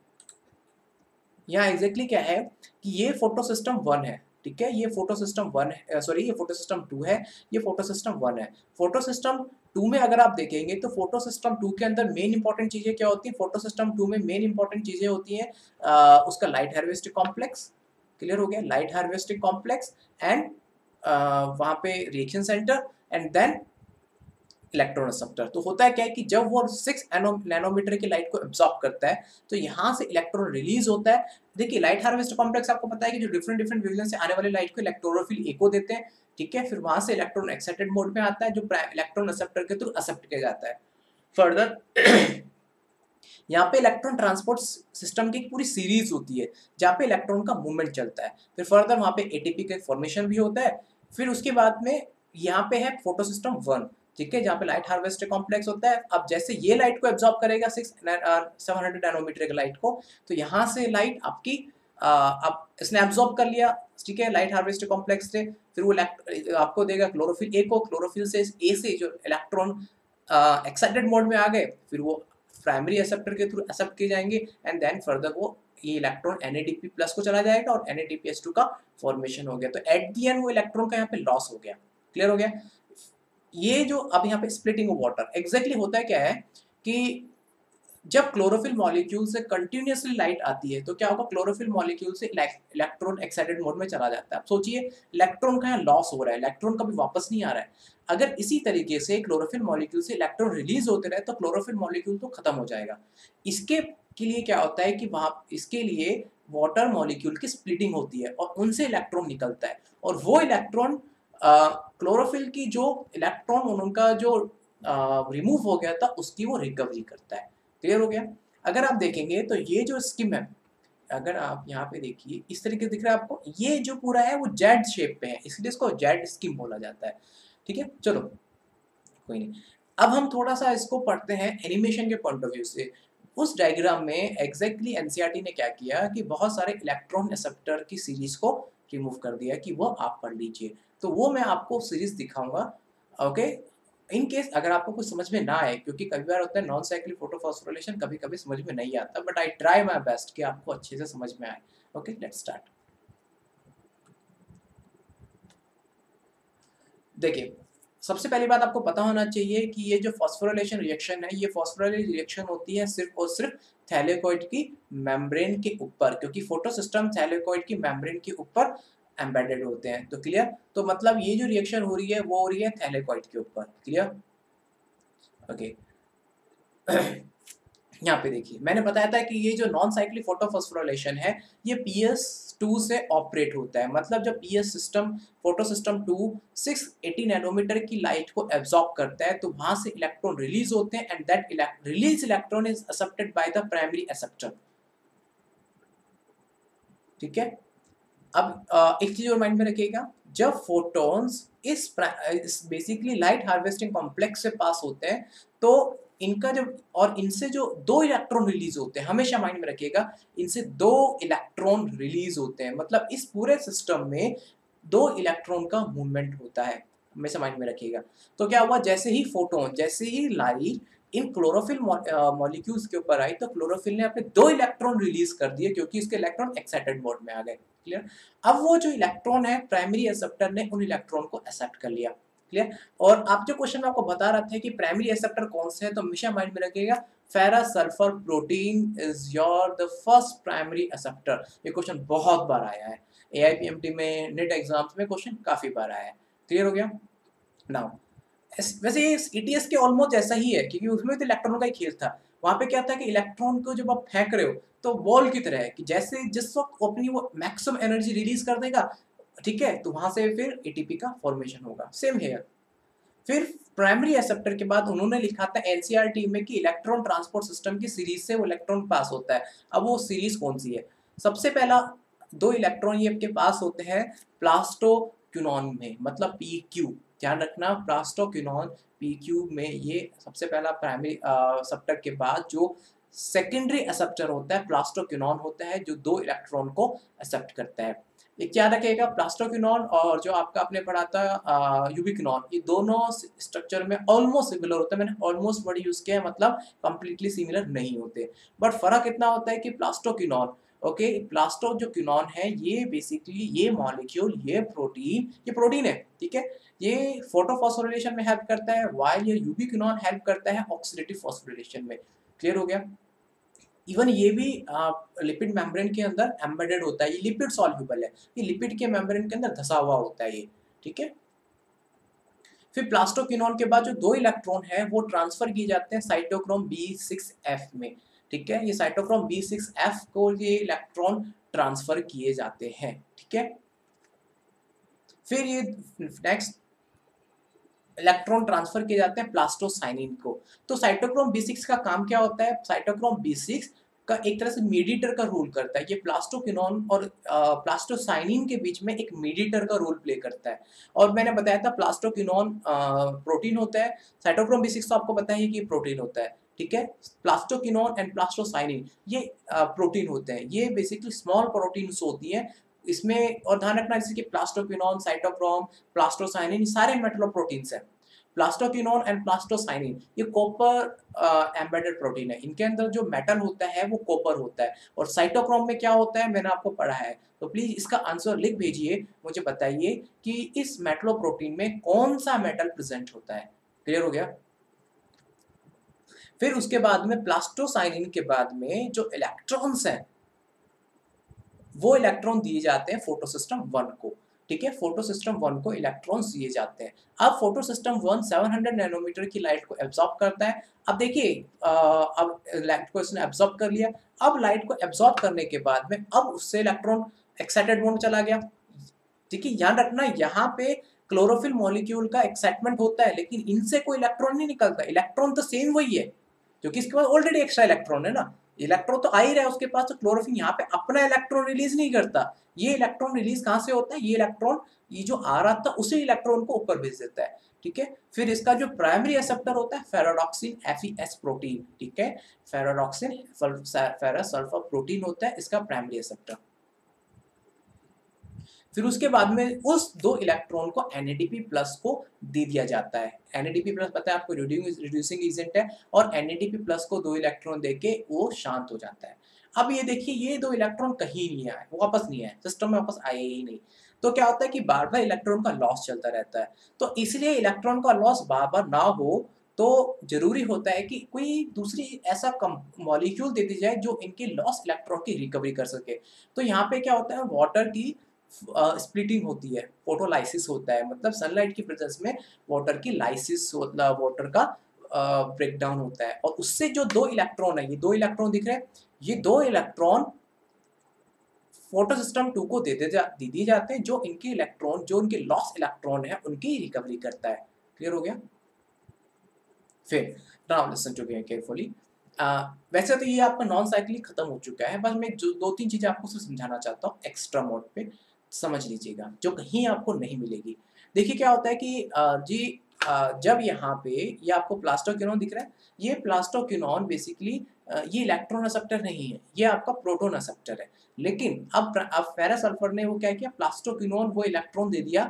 यहाँ एग्जैक्टली क्या है कि ये फोटो सिस्टम 1 है। ठीक है, ये फोटो सिस्टम 1 है, सॉरी ये फोटो सिस्टम 2 है, ये फोटो सिस्टम 1 है। फोटो सिस्टम 2 में अगर आप देखेंगे तो फोटो सिस्टम 2 के अंदर मेन इंपॉर्टेंट चीजें क्या होती हैं? फोटो सिस्टम 2 में मेन इंपॉर्टेंट चीजें होती हैं उसका लाइट हार्वेस्टिंग कॉम्प्लेक्स। क्लियर हो गया? लाइट हार्वेस्टिंग कॉम्प्लेक्स एंड वहाँ पे reaction centre and then electron acceptor. तो होता है क्या है कि जब वो 6 नैनोमीटर की लाइट को एब्जॉर्ब करता है तो यहाँ से इलेक्ट्रॉन रिलीज होता है। देखिए, लाइट हार्वेस्ट कॉम्प्लेक्स आपको पता है कि जो डिफरेंट वेवलेंथ से आने वाली लाइट को इलेक्ट्रोफिल एको देते हैं। ठीक है, फिर वहां से इलेक्ट्रॉन एक्साइटेड मोड में आता है जो इलेक्ट्रॉन एक्सेप्टर के थ्रू एक्सेप्ट किया जाता है। फर्दर यहाँ पे इलेक्ट्रॉन ट्रांसपोर्ट सिस्टम की एक पूरी सीरीज होती है जहाँ पे इलेक्ट्रॉन का मूवमेंट चलता है। फिर फर्दर वहाँ पे ATP का फॉर्मेशन भी होता है। फिर उसके बाद में यहाँ पे है फोटो सिस्टम 1, ठीक है, जहाँ पे लाइट हार्वेस्टर कॉम्प्लेक्स होता है। अब जैसे ये लाइट को एब्जॉर्ब करेगा 700 नैनोमीटर की लाइट को, तो यहाँ से लाइट आपकी अब इसने एब्जॉर्ब कर लिया, ठीक है, लाइट हार्वेस्टर कॉम्प्लेक्स से। फिर वो आपको देगा क्लोरोफिल ए को, क्लोरोफिल से ए से जो इलेक्ट्रॉन एक्साइटेड मोड में आ गए, फिर वो प्राइमरी एक्सेप्टर के थ्रू एक्सेप्ट किए जाएंगे एंड देन फर्दर वो ये इलेक्ट्रॉन NADP प्लस को चला जाएगा और NADPS2 का फॉर्मेशन हो गया। तो एट दी एंड वो इलेक्ट्रॉन का यहाँ पे लॉस हो गया। क्लियर हो गया? ये जो अब यहाँ पे स्प्लिटिंग ऑफ वाटर एग्जैक्टली होता है क्या है कि जब क्लोरोफिल मॉलिक्यूल से कंटिन्यूअसली लाइट आती है तो क्या होगा, क्लोरोफिल मॉलिक्यूल से इलेक्ट्रॉन एक्साइटेड मोड में चला जाता है। अब सोचिए, इलेक्ट्रॉन का यहाँ लॉस हो रहा है, इलेक्ट्रॉन कभी वापस नहीं आ रहा है। अगर इसी तरीके से क्लोरोफिल मॉलिक्यूल से इलेक्ट्रॉन रिलीज होते रहे तो क्लोरोफिल मॉलिक्यूल तो खत्म हो जाएगा। इसके के लिए क्या होता है कि वहां इसके लिए वाटर मॉलिक्यूल की स्प्लिटिंग होती है और उनसे इलेक्ट्रॉन निकलता है और वो इलेक्ट्रॉन क्लोरोफिल की जो इलेक्ट्रॉन उनका जो रिमूव हो गया था उसकी वो रिकवरी करता है। क्लियर हो गया? अगर आप देखेंगे तो ये जो स्कीम है, अगर आप यहाँ पे देखिए इस तरीके से दिख रहा है आपको, ये जो पूरा है वो जेड शेप पे है, इसलिए इसको जेड स्कीम बोला जाता है। ठीक है, चलो कोई नहीं। अब हम थोड़ा सा इसको पढ़ते हैं एनिमेशन के पॉइंट ऑफ व्यू से। उस डायग्राम में एग्जैक्टली NCERT ने क्या किया कि बहुत सारे इलेक्ट्रॉन एक्सेप्टर की सीरीज को रिमूव कर दिया कि वो आप पढ़ लीजिए। तो वो मैं आपको सीरीज दिखाऊंगा। ओके, इन केस अगर आपको कुछ समझ में ना आए, क्योंकि कभी बार होता है नॉन साइक्लिक फोटोफॉस्फोरिलेशन कभी कभी समझ में नहीं आता, but I try my best कि आपको अच्छे से समझ में आए। Okay, let's start. देखिए, सबसे पहली बात आपको पता होना चाहिए कि ये जो फॉस्फोरिलेशन रिएक्शन है, ये फॉस्फोरिलेशन रिएक्शन होती है सिर्फ और सिर्फ थैलेकोइड की मेम्ब्रेन के ऊपर, क्योंकि फोटोसिस्टम थैलेकोइड की मेम्ब्रेन के ऊपर एम्बेडेड होते हैं। तो क्लियर, तो मतलब ये जो रिएक्शन हो रही है वो हो रही है थैलेकॉइड के ऊपर। Clear, okay. यहाँ पे देखिए मैंने बताया था कि ये जो नॉन साइक्लिक फोटोफॉस्फोराइलेशन है ये PS2 से ऑपरेट होता है। मतलब जब PS system photo system 2 680 nanometre की लाइट को एब्जॉर्ब करता है तो वहां से इलेक्ट्रॉन रिलीज होते हैं and that release electron is accepted by the primary acceptor. ठीक है, अब एक चीज और माइंड में रखिएगा, जब फोटॉन्स इस बेसिकली लाइट हार्वेस्टिंग कॉम्प्लेक्स से पास होते हैं तो इनका जब और इनसे जो दो इलेक्ट्रॉन रिलीज होते हैं, हमेशा माइंड में रखिएगा, इनसे दो इलेक्ट्रॉन रिलीज होते हैं। मतलब इस पूरे सिस्टम में दो इलेक्ट्रॉन का मूवमेंट होता है, हमेशा माइंड में रखिएगा। तो क्या हुआ, जैसे ही फोटोन, जैसे ही लाइट इन क्लोरोफिल मॉलिक्यूल्स के ऊपर आई तो क्लोरोफिल ने अपने दो इलेक्ट्रॉन रिलीज कर दिए क्योंकि इसके इलेक्ट्रॉन एक्साइटेड मोड में आ गए। क्लियर, अब वो जो इलेक्ट्रॉन है प्राइमरी एक्सेप्टर ने उन इलेक्ट्रॉन को एक्सेप्ट कर लिया। क्लियर, और आप जो क्वेश्चन में आपको बता रहे थे कि प्राइमरी एक्सेप्टर कौन से है, तो हमेशा माइंड में रखिएगा ferrous sulphur protein is your the first primary acceptor. ये क्वेश्चन बहुत बार आया है AIPMT में, नेट एग्जाम्स में क्वेश्चन काफी बार आया है। क्लियर हो गया नाउ। वैसे ये ETS के ऑलमोस्ट ऐसा ही है क्योंकि उसमें तो इलेक्ट्रॉनों का ही खेल था। वहां पे क्या था कि इलेक्ट्रॉन को जब आप फेंक रहे हो तो बॉल की तरह है कि जैसे जिस वक्त अपनी वो मैक्सिमम एनर्जी रिलीज कर देगा, ठीक है, तो वहां से फिर ATP का फॉर्मेशन होगा। Same here. फिर प्राइमरी एक्सेप्टर के बाद उन्होंने लिखा था NCERT में कि इलेक्ट्रॉन ट्रांसपोर्ट सिस्टम की सीरीज से वो इलेक्ट्रॉन पास होता है। अब वो सीरीज कौन सी है, सबसे पहला दो इलेक्ट्रॉन ये आपके पास होते हैं प्लास्टोक्यूनॉन में, मतलब PQ, ध्यान रखना प्लास्टोक्यूनॉन PQ में। ये सबसे पहला प्राइमरी एक्सेप्टर के बाद जो सेकेंडरी एक्सेप्टर होता है प्लास्टोक्यूनॉन होता है जो दो इलेक्ट्रॉन को एक्सेप्ट करता है। ये क्या रखेगा, प्लास्टोक्यूनॉन और जो आपका आपने पढ़ा था यूबिक्विनॉन, ये दोनों स्ट्रक्चर में ऑलमोस्ट सिमिलर होते हैं। मैंने ऑलमोस्ट वर्ड यूज किया है, मतलब कंप्लीटली सिमिलर नहीं होते, बट फर्क इतना होता है कि प्लास्टोक्यूनॉन, ओके, प्लास्टो जो क्यूनॉन है ये बेसिकली ये मॉलिक्यूल ये प्रोटीन है, ठीक है, ये फोटोफॉस्फोरिलेशन में हेल्प करता है, व्हाइल ये यूबिक्विनॉन हेल्प करता है ऑक्सीडेटिव फॉस्फोरिलेशन में। क्लियर हो गया। इवन ये भी लिपिड मेम्ब्रेन के अंदर एम्बेडेड होता है, ये लिपिड सॉल्युबल है, ये लिपिड के मेम्ब्रेन के अंदर धसा हुआ होता है ये। ठीक है, फिर प्लास्टोक्विनोन के बाद जो दो इलेक्ट्रॉन है वो ट्रांसफर किए जाते हैं साइटोक्रोम B6F में। ठीक है, ये साइटोक्रोम B6F को ये इलेक्ट्रॉन ट्रांसफर किए जाते हैं। ठीक है, फिर ये नेक्स्ट इलेक्ट्रॉन ट्रांसफर किए जाते हैं प्लास्टोसाइनिन को। तो साइटोक्रोम B6 का काम क्या होता है, साइटोक्रोम B6 का एक तरह से मीडिएटर का रोल करता है। ये प्लास्टोक्विनोन और प्लास्टोसाइनिन के बीच में एक मीडिएटर का रोल प्ले करता है। और मैंने बताया था प्लास्टोक्विनोन प्रोटीन होता है, साइटोक्रोम B6 तो आपको पता है कि प्रोटीन होता है। ठीक है, प्लास्टोक्विनोन एंड प्लास्टोसाइनिन ये प्रोटीन होते हैं, ये बेसिकली स्मॉल प्रोटीन्स होती हैं इसमें। और ध्यान रखना जैसे कि प्लास्टोक्विनोन, साइटोक्रोम, प्लास्टोसाइनिन सारे मेटलोप्रोटीन्स हैं। प्लास्टोक्विनोन एंड प्लास्टोसाइनिन ये कॉपर एम्बेडेड प्रोटीन है, इनके अंदर जो मेटल होता है वो कॉपर होता है। और साइटोक्रोम में क्या होता है मैंने आपको पढ़ा है, तो प्लीज इसका आंसर लिख भेजिए, मुझे बताइए कि इस मेटलोप्रोटीन में कौन सा मेटल प्रेजेंट होता है। क्लियर हो गया। फिर उसके बाद में प्लास्टोसाइनिन के बाद में जो इलेक्ट्रॉन्स हैं वो इलेक्ट्रॉन दिए जाते हैं फोटोसिस्टम 1 को। ठीक है, फोटोसिस्टम 1 को इलेक्ट्रॉन्स दिए जाते हैं। अब फोटोसिस्टम 1 700 नैनोमीटर की लाइट को एब्जॉर्ब करता है। अब देखिए अब लाइट को इसने एब्जॉर्ब कर लिया। अब लाइट को एब्जॉर्ब करने के बाद में अब उससे इलेक्ट्रॉन एक्साइटेड मोड में चला गया। ठीक है, ध्यान रखना यहाँ पे क्लोरोफिल मॉलिक्यूल का एक्साइटमेंट होता है लेकिन इनसे कोई इलेक्ट्रॉन नहीं निकलता, इलेक्ट्रॉन तो सेम वही है क्योंकि इसके पास ऑलरेडी एक्स्ट्रा इलेक्ट्रॉन है ना, इलेक्ट्रॉन तो आ ही रहा है उसके पास, तो क्लोरोफिल यहाँ पे अपना इलेक्ट्रॉन रिलीज नहीं करता। ये इलेक्ट्रॉन रिलीज कहाँ से होता है, ये इलेक्ट्रॉन ये जो आ रहा था उसी इलेक्ट्रॉन को ऊपर भेज देता है। ठीक है, फिर इसका जो प्राइमरी एक्सेप्टर होता है फेराडॉक्सिन FeS प्रोटीन। ठीक है, फेराडॉक्सिन फेरस सल्फर प्रोटीन होता है इसका प्राइमरी एक्सेप्टर। फिर उसके बाद में उस दो इलेक्ट्रॉन को NADP प्लस को दे दिया जाता है। NADP प्लस पता है आपको रिड्यूसिंग एजेंट है, और NADP प्लस को दो इलेक्ट्रॉन देके वो शांत हो जाता है। अब ये देखिए ये दो इलेक्ट्रॉन कहीं नहीं आए, वो वापस नहीं आए, सिस्टम में वापस आए ही नहीं। तो क्या होता है कि बार बार इलेक्ट्रॉन का लॉस चलता रहता है। तो इसलिए इलेक्ट्रॉन का लॉस बार बार ना हो तो जरूरी होता है कि कोई दूसरी ऐसा मॉलिक्यूल दे दी जाए जो इनके लॉस इलेक्ट्रॉन की रिकवरी कर सके। तो यहाँ पे क्या होता है, वाटर की स्प्लिटिंग होती है, फोटोलाइसिस होता है, मतलब सनलाइट की प्रेजेंस में वाटर की लाइसिस वाटर का ब्रेकडाउन होता है, और उससे जो दो इलेक्ट्रॉन है, ये दो इलेक्ट्रॉन दिख रहे हैं, ये दो इलेक्ट्रॉन फोटो सिस्टम 2 को दे दिए जाते हैं, जो इनके इलेक्ट्रॉन, जो इनके लॉस इलेक्ट्रॉन है, उनकी रिकवरी करता है। क्लियर हो गया? फिर now listen to me carefully. वैसे तो ये आपका नॉन साइक्लिक खत्म हो चुका है, बस मैं जो 2-3 चीजें आपको सिर्फ समझाना चाहता हूँ एक्स्ट्रा मोड पे, समझ लीजिएगा, जो कहीं आपको नहीं मिलेगी। देखिए क्या होता है कि जब यहाँ पे ये आपको प्लास्टोक्विनोन दिख रहा है, ये प्लास्टोक्विनोन बेसिकली ये इलेक्ट्रॉन एक्सेप्टर नहीं है, ये आपका प्रोटॉन एक्सेप्टर है। लेकिन अब फेरस सल्फर ने वो क्या किया, प्लास्टोक्विनोन वो इलेक्ट्रॉन दे दिया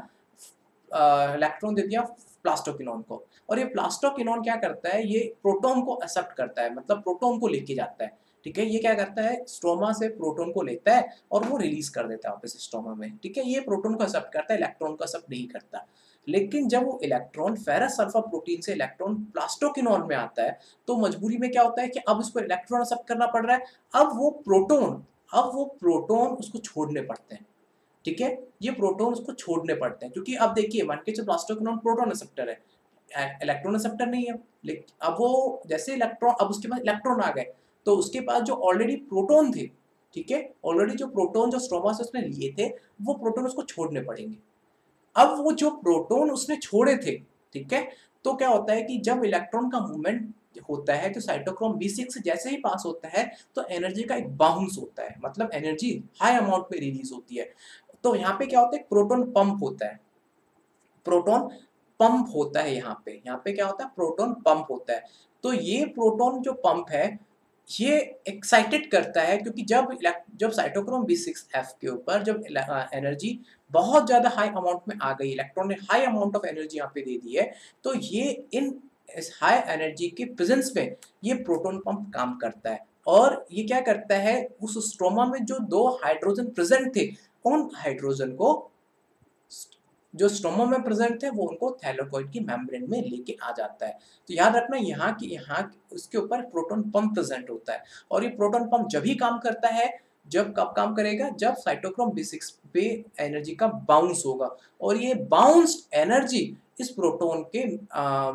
प्लास्टोक्विनोन को, और ये प्लास्टोक्विनोन क्या करता है, ये प्रोटॉन को एक्सेप्ट करता है, मतलब प्रोटॉन को लेके जाता है। ठीक है, ये क्या करता है, स्ट्रोमा से प्रोटॉन को लेता है और वो रिलीज कर देता है वापस स्ट्रोमा में। ठीक है, ये प्रोटॉन को एक्सेप्ट करता है, इलेक्ट्रॉन को एक्सेप्ट नहीं करता। लेकिन जब वो इलेक्ट्रॉन फेरस सल्फर प्रोटीन से इलेक्ट्रॉन प्लास्टोक्विनोन में आता है, तो मजबूरी में क्या होता है कि अब उसको इलेक्ट्रॉन एक्सेप्ट करना पड़ रहा है। अब वो प्रोटॉन उसको छोड़ने पड़ते हैं। ठीक है, ये प्रोटॉन उसको छोड़ने पड़ते हैं, क्योंकि अब देखिए मान के चलो प्लास्टोक्विनोन प्रोटॉन एक्सेप्टर है, इलेक्ट्रॉन एक्सेप्टर नहीं है। लेकिन अब वो जैसे इलेक्ट्रॉन, अब उसके पास इलेक्ट्रॉन आ गए, तो उसके पास जो ऑलरेडी प्रोटॉन थे, ठीक है, ऑलरेडी जो प्रोटॉन जो स्ट्रोमा से उसने लिए थे, वो प्रोटॉन उसको छोड़ने पड़ेंगे। अब वो जो प्रोटॉन उसने छोड़े थे, ठीक है, तो क्या होता है कि जब इलेक्ट्रॉन का मूवमेंट होता है, तो साइटोक्रोम B6 जैसे ही पास होता है, तो एनर्जी का एक बाउंस होता है, मतलब एनर्जी हाई अमाउंट में रिलीज होती है। तो यहाँ पे क्या होता है, प्रोटॉन पंप होता है, प्रोटॉन पंप होता है। यहाँ पे क्या होता है, प्रोटॉन पंप होता है। तो ये प्रोटॉन जो पंप है, ये एक्साइटेड करता है, क्योंकि जब साइटोक्रोम B6F के ऊपर जब एनर्जी बहुत ज्यादा हाई अमाउंट में आ गई, इलेक्ट्रॉन ने हाई अमाउंट ऑफ एनर्जी यहाँ पे दे दी है, तो ये इस हाई एनर्जी के प्रेजेंस में ये प्रोटॉन पंप काम करता है। और ये क्या करता है, उस स्ट्रोमा में जो दो हाइड्रोजन प्रेजेंट थे, उन हाइड्रोजन को जो स्ट्रोमा में प्रेजेंट थे, वो उनको थैलेकॉइड की मेम्ब्रेन में लेके आ जाता है। तो याद रखना, यहाँ उसके ऊपर प्रोटॉन पंप प्रेजेंट होता है, और ये प्रोटॉन पंप जब ही काम करता है, जब कब काम करेगा, जब साइटोक्रोम B6 पे एनर्जी का बाउंस होगा, और ये बाउंस्ड एनर्जी इस प्रोटॉन के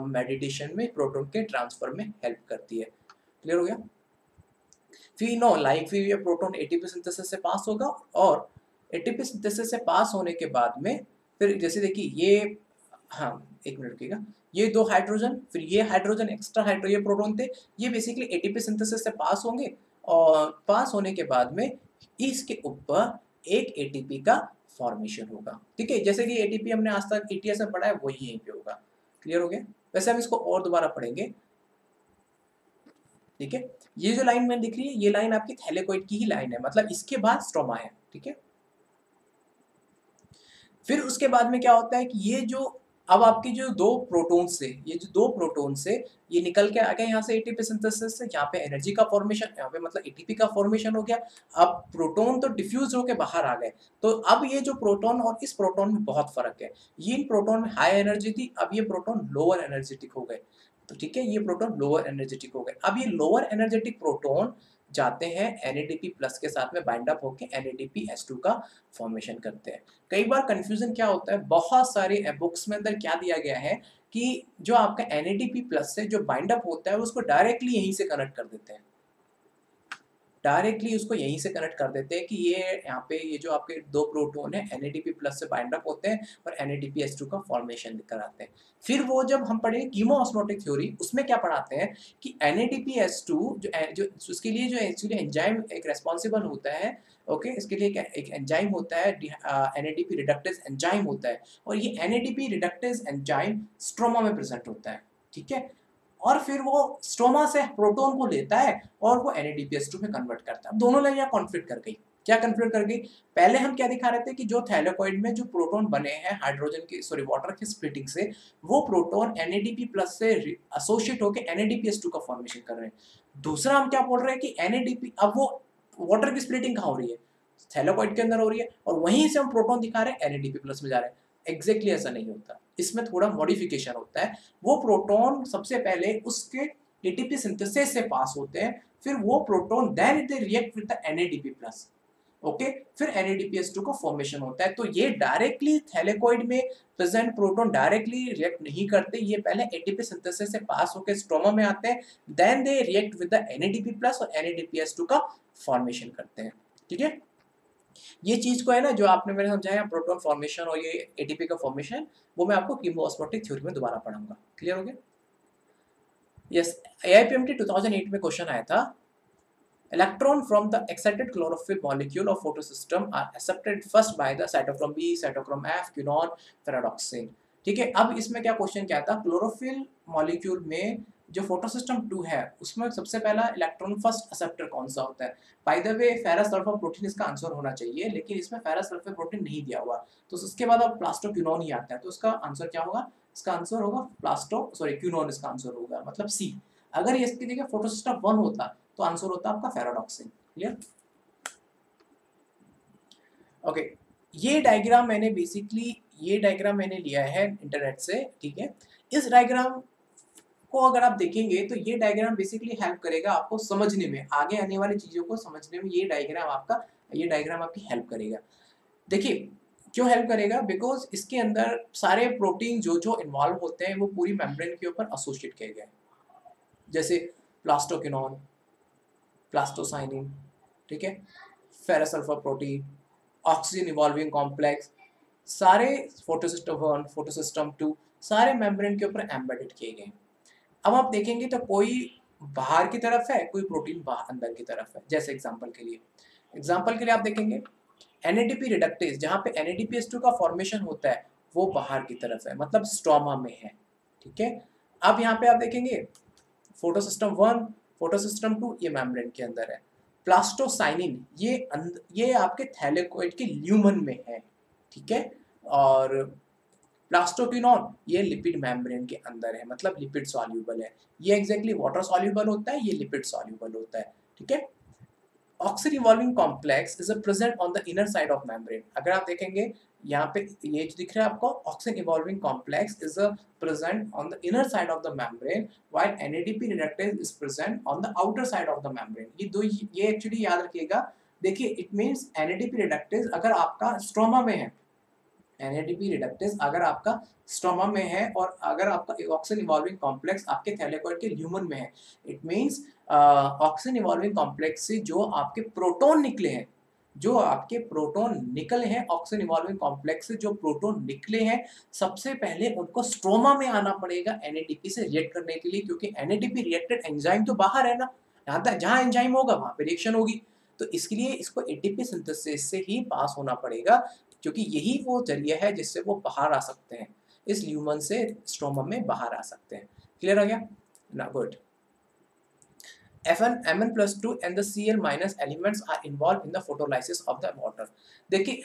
मेडिटेशन में, प्रोटॉन के ट्रांसफर में हेल्प करती है। क्लियर हो गया? फिर ये प्रोटॉन एटीपी सिंथेसिस से पास होगा, और एटीपी सिंथेसिस से पास होने के बाद में फिर जैसे देखिए ये, हाँ एक मिनट रुकिएगा, ये दो हाइड्रोजन, फिर ये हाइड्रोजन एक्स्ट्रा हाइड्रो, ये प्रोटॉन थे, ये बेसिकली एटीपी सिंथेसिस से पास होंगे, और पास होने के बाद में इसके ऊपर एक एटीपी का फॉर्मेशन होगा। ठीक है, जैसे कि एटीपी हमने आज तक ETS में पढ़ा है, वही यहीं पे होगा। क्लियर हो गया? वैसे हम इसको और दोबारा पढ़ेंगे। ठीक है, ये जो लाइन में दिख रही है, ये लाइन आपकी थैलेकॉइड की ही लाइन है, मतलब इसके बाद स्ट्रोमा है। ठीक है, फिर उसके बाद में क्या होता है कि ये जो अब आपके जो दो प्रोटॉन से, ये निकल के आ गए यहाँ से एटीपी सिंथेसिस से, यहाँ पे एनर्जी का फॉर्मेशन, यहाँ पे मतलब एटीपी का फॉर्मेशन हो गया। अब प्रोटॉन तो डिफ्यूज होके बाहर आ गए, तो अब ये जो प्रोटॉन और इस प्रोटॉन में बहुत फर्क है। ये प्रोटॉन में हाई एनर्जी थी, अब ये प्रोटॉन लोअर एनर्जेटिक हो गए। तो ठीक है, ये प्रोटॉन लोअर एनर्जेटिक हो गए। अब ये लोअर एनर्जेटिक प्रोटॉन जाते हैं NADP प्लस के साथ में बाइंड अप होकर NADPH2 का फॉर्मेशन करते हैं। कई बार कंफ्यूजन क्या होता है, बहुत सारे बुक्स में अंदर क्या दिया गया है कि जो आपका NADP प्लस से जो बाइंड अप होता है, उसको डायरेक्टली यहीं से कनेक्ट कर देते हैं, डायरेक्टली उसको यहीं से कनेक्ट कर देते हैं कि ये यहाँ पे ये जो आपके दो प्रोटॉन है NADP प्लस से बाइंड अप होते हैं और NADPH2 का फॉर्मेशन कराते हैं। फिर वो जब हम पढ़ेंगे कीमोऑस्मोटिक थ्योरी, उसमें क्या पढ़ाते हैं कि NADPH2 जो उसके लिए जो एक्चुअली एंजाइम एक रेस्पॉन्सिबल होता है, ओके, इसके लिए एक एंजाइम होता है, NADP रिडक्टेज एंजाइम होता है, और ये NADP रिडक्टेज एंजाइम स्ट्रोमा में प्रेजेंट होता है। ठीक है, और फिर वो स्ट्रोमा से प्रोटॉन को लेता है और वो NADPH2 में कन्वर्ट करता है। दोनों लाइन यहाँ कॉन्फ्लिक्ट कर गई। क्या कन्फ्लिक्ट कर गई? पहले हम क्या दिखा रहे थे कि जो थैलेकॉइड में जो प्रोटॉन बने हैं हाइड्रोजन की वाटर की स्प्लिटिंग से, वो प्रोटॉन NADP प्लस से एसोसिएट होकर NADPH2 का फॉर्मेशन कर रहे हैं। दूसरा हम क्या बोल रहे हैं कि NADP, अब वो वाटर की स्प्लिटिंग कहाँ हो रही है? थैलेकॉइड के अंदर हो रही है, और वहीं से हम प्रोटॉन दिखा रहे हैं NADP प्लस में जा रहे हैं। एग्जैक्टली ऐसा नहीं होता, इसमें थोड़ा मॉडिफिकेशन होता है। वो प्रोटॉन सबसे पहले उसके एटीपी सिंथेसिस से पास होते हैं, फिर वो proton then they react with the NADP plus, okay, फिर NADPH2 का फॉर्मेशन होता है। तो ये डायरेक्टली थैलेकोइड में प्रेजेंट प्रोटॉन डायरेक्टली रिएक्ट नहीं करते, ये पहले एटीपी सिंथेसिस से पास होकर स्ट्रोमा में आते हैं, then they react with the NADP+ और NADPH2 का फॉर्मेशन करते हैं। ठीक है, ये चीज को है ना जो आपने मैंने समझाया प्रोटॉन फॉर्मेशन और ये एटीपी का फॉर्मेशन, वो मैं आपको कीमोस्मोटिक थ्योरी में दोबारा पढ़ाऊंगा। क्लियर हो गया? यस, AIPMT 2008 में क्वेश्चन आया था, electron from the excited chlorophyll molecule of photosystem are accepted first by the cytochrome B, cytochrome F, quinone, ferredoxin। ठीक है, अब इसमें क्या क्वेश्चन क्या था, क्लोरोफिल मॉलिक्यूल में जो फोटोसिस्टम 2 है उसमें सबसे पहला इलेक्ट्रॉन फर्स्ट एक्सेप्टर कौन सा होता है? By the way ferrous sulphur protein इसका आंसर होना चाहिए, लेकिन इसमें फेरस सल्फर प्रोटीन नहीं दिया हुआ, तो उसके बाद अब प्लास्टोक्विनोन ही आता है, तो इसका आंसर क्या होगा? इसका आंसर होगा क्विनोन, इसका आंसर होगा मतलब सी। अगर ये इसकी जगह फोटोसिस्टम 1 होता तो आंसर होता आपका फेराडॉक्सिन। क्लियर? ओके, ये डायग्राम मैंने लिया है इंटरनेट से। ठीक है, इस डायग्राम को अगर आप देखेंगे तो ये डायग्राम बेसिकली हेल्प करेगा आपको समझने में, आगे आने वाली चीजों को समझने में ये डायग्राम आपकी हेल्प करेगा। देखिए क्यों हेल्प करेगा, बिकॉज इसके अंदर सारे प्रोटीन जो जो इन्वॉल्व होते हैं वो पूरी मेम्ब्रेन के ऊपर एसोसिएट किए गए, जैसे प्लास्टोक्विनोन, प्लास्टोसाइनिन, ठीक है, ferrous sulphur protein, oxygen evolving complex, सारे फोटोसिस्टम 1, फोटोसिस्टम 2 सारे मेम्ब्रेन के ऊपर एम्बेडेड किए गए। अब आप देखेंगे तो कोई बाहर की तरफ है, कोई प्रोटीन बाहर अंदर की तरफ है। जैसे एग्जांपल के लिए आप देखेंगे NADP रिडक्टेज, जहाँ पे NADPH2 का फॉर्मेशन होता है वो बाहर की तरफ है, मतलब स्ट्रोमा में है। ठीक है, अब यहाँ पे आप देखेंगे फोटोसिस्टम 1, फोटोसिस्टम 2 ये मेम्ब्रेन के अंदर है। प्लास्टोसाइनिन ये आपके थैलेकोइड के ल्यूमन में है। ठीक है, और प्लास्टोक्विनोन ये लिपिड मेम्ब्रेन के अंदर है, मतलब लिपिड सॉल्यूबल है। ये एग्जैक्टली वाटर सॉल्यूबल होता है, ये लिपिड सॉल्यूबल होता है। ठीक है, oxygen evolving complex is present on the inner side of membrane. अगर आप देखेंगे यहाँ पे ये जो दिख रहा है आपको, oxygen evolving complex is present on the inner side of the membrane, while NADP reductase is present on the outer side of the membrane. ये एक्चुअली याद रखिएगा। देखिए इट मींस NADP रिडक्टेज अगर आपका स्ट्रोमा में है, NADP रिडक्टेज अगर आपका स्टोमा में है और अगर आपका ऑक्सीजन इवॉल्विंग कॉम्प्लेक्स आपके थैलेकोइड के ल्यूमन में है, it means oxygen evolving complex से जो आपके प्रोटॉन निकले हैं, ऑक्सीजन इवॉल्विंग कॉम्प्लेक्स से जो प्रोटॉन निकले हैं, सबसे पहले उनको स्ट्रोमा में आना पड़ेगा NADP से रिएक्ट करने के लिए, क्योंकि NADP रिएक्टेड एंजाइम तो बाहर है ना, यहाँ तक जहाँ एंजाइम होगा वहाँ पे रिएक्शन होगी, तो इसके लिए इसको ATP सिंथेसिस से ही पास होना पड़ेगा, क्योंकि यही वो जरिया है जिससे वो बाहर आ सकते हैं, इस ल्यूमन से स्ट्रोमा में बाहर आ सकते हैं। क्लियर हो गया ना? Good. Mn+2 and the Cl- elements are involved in the photolysis of the water। देखिए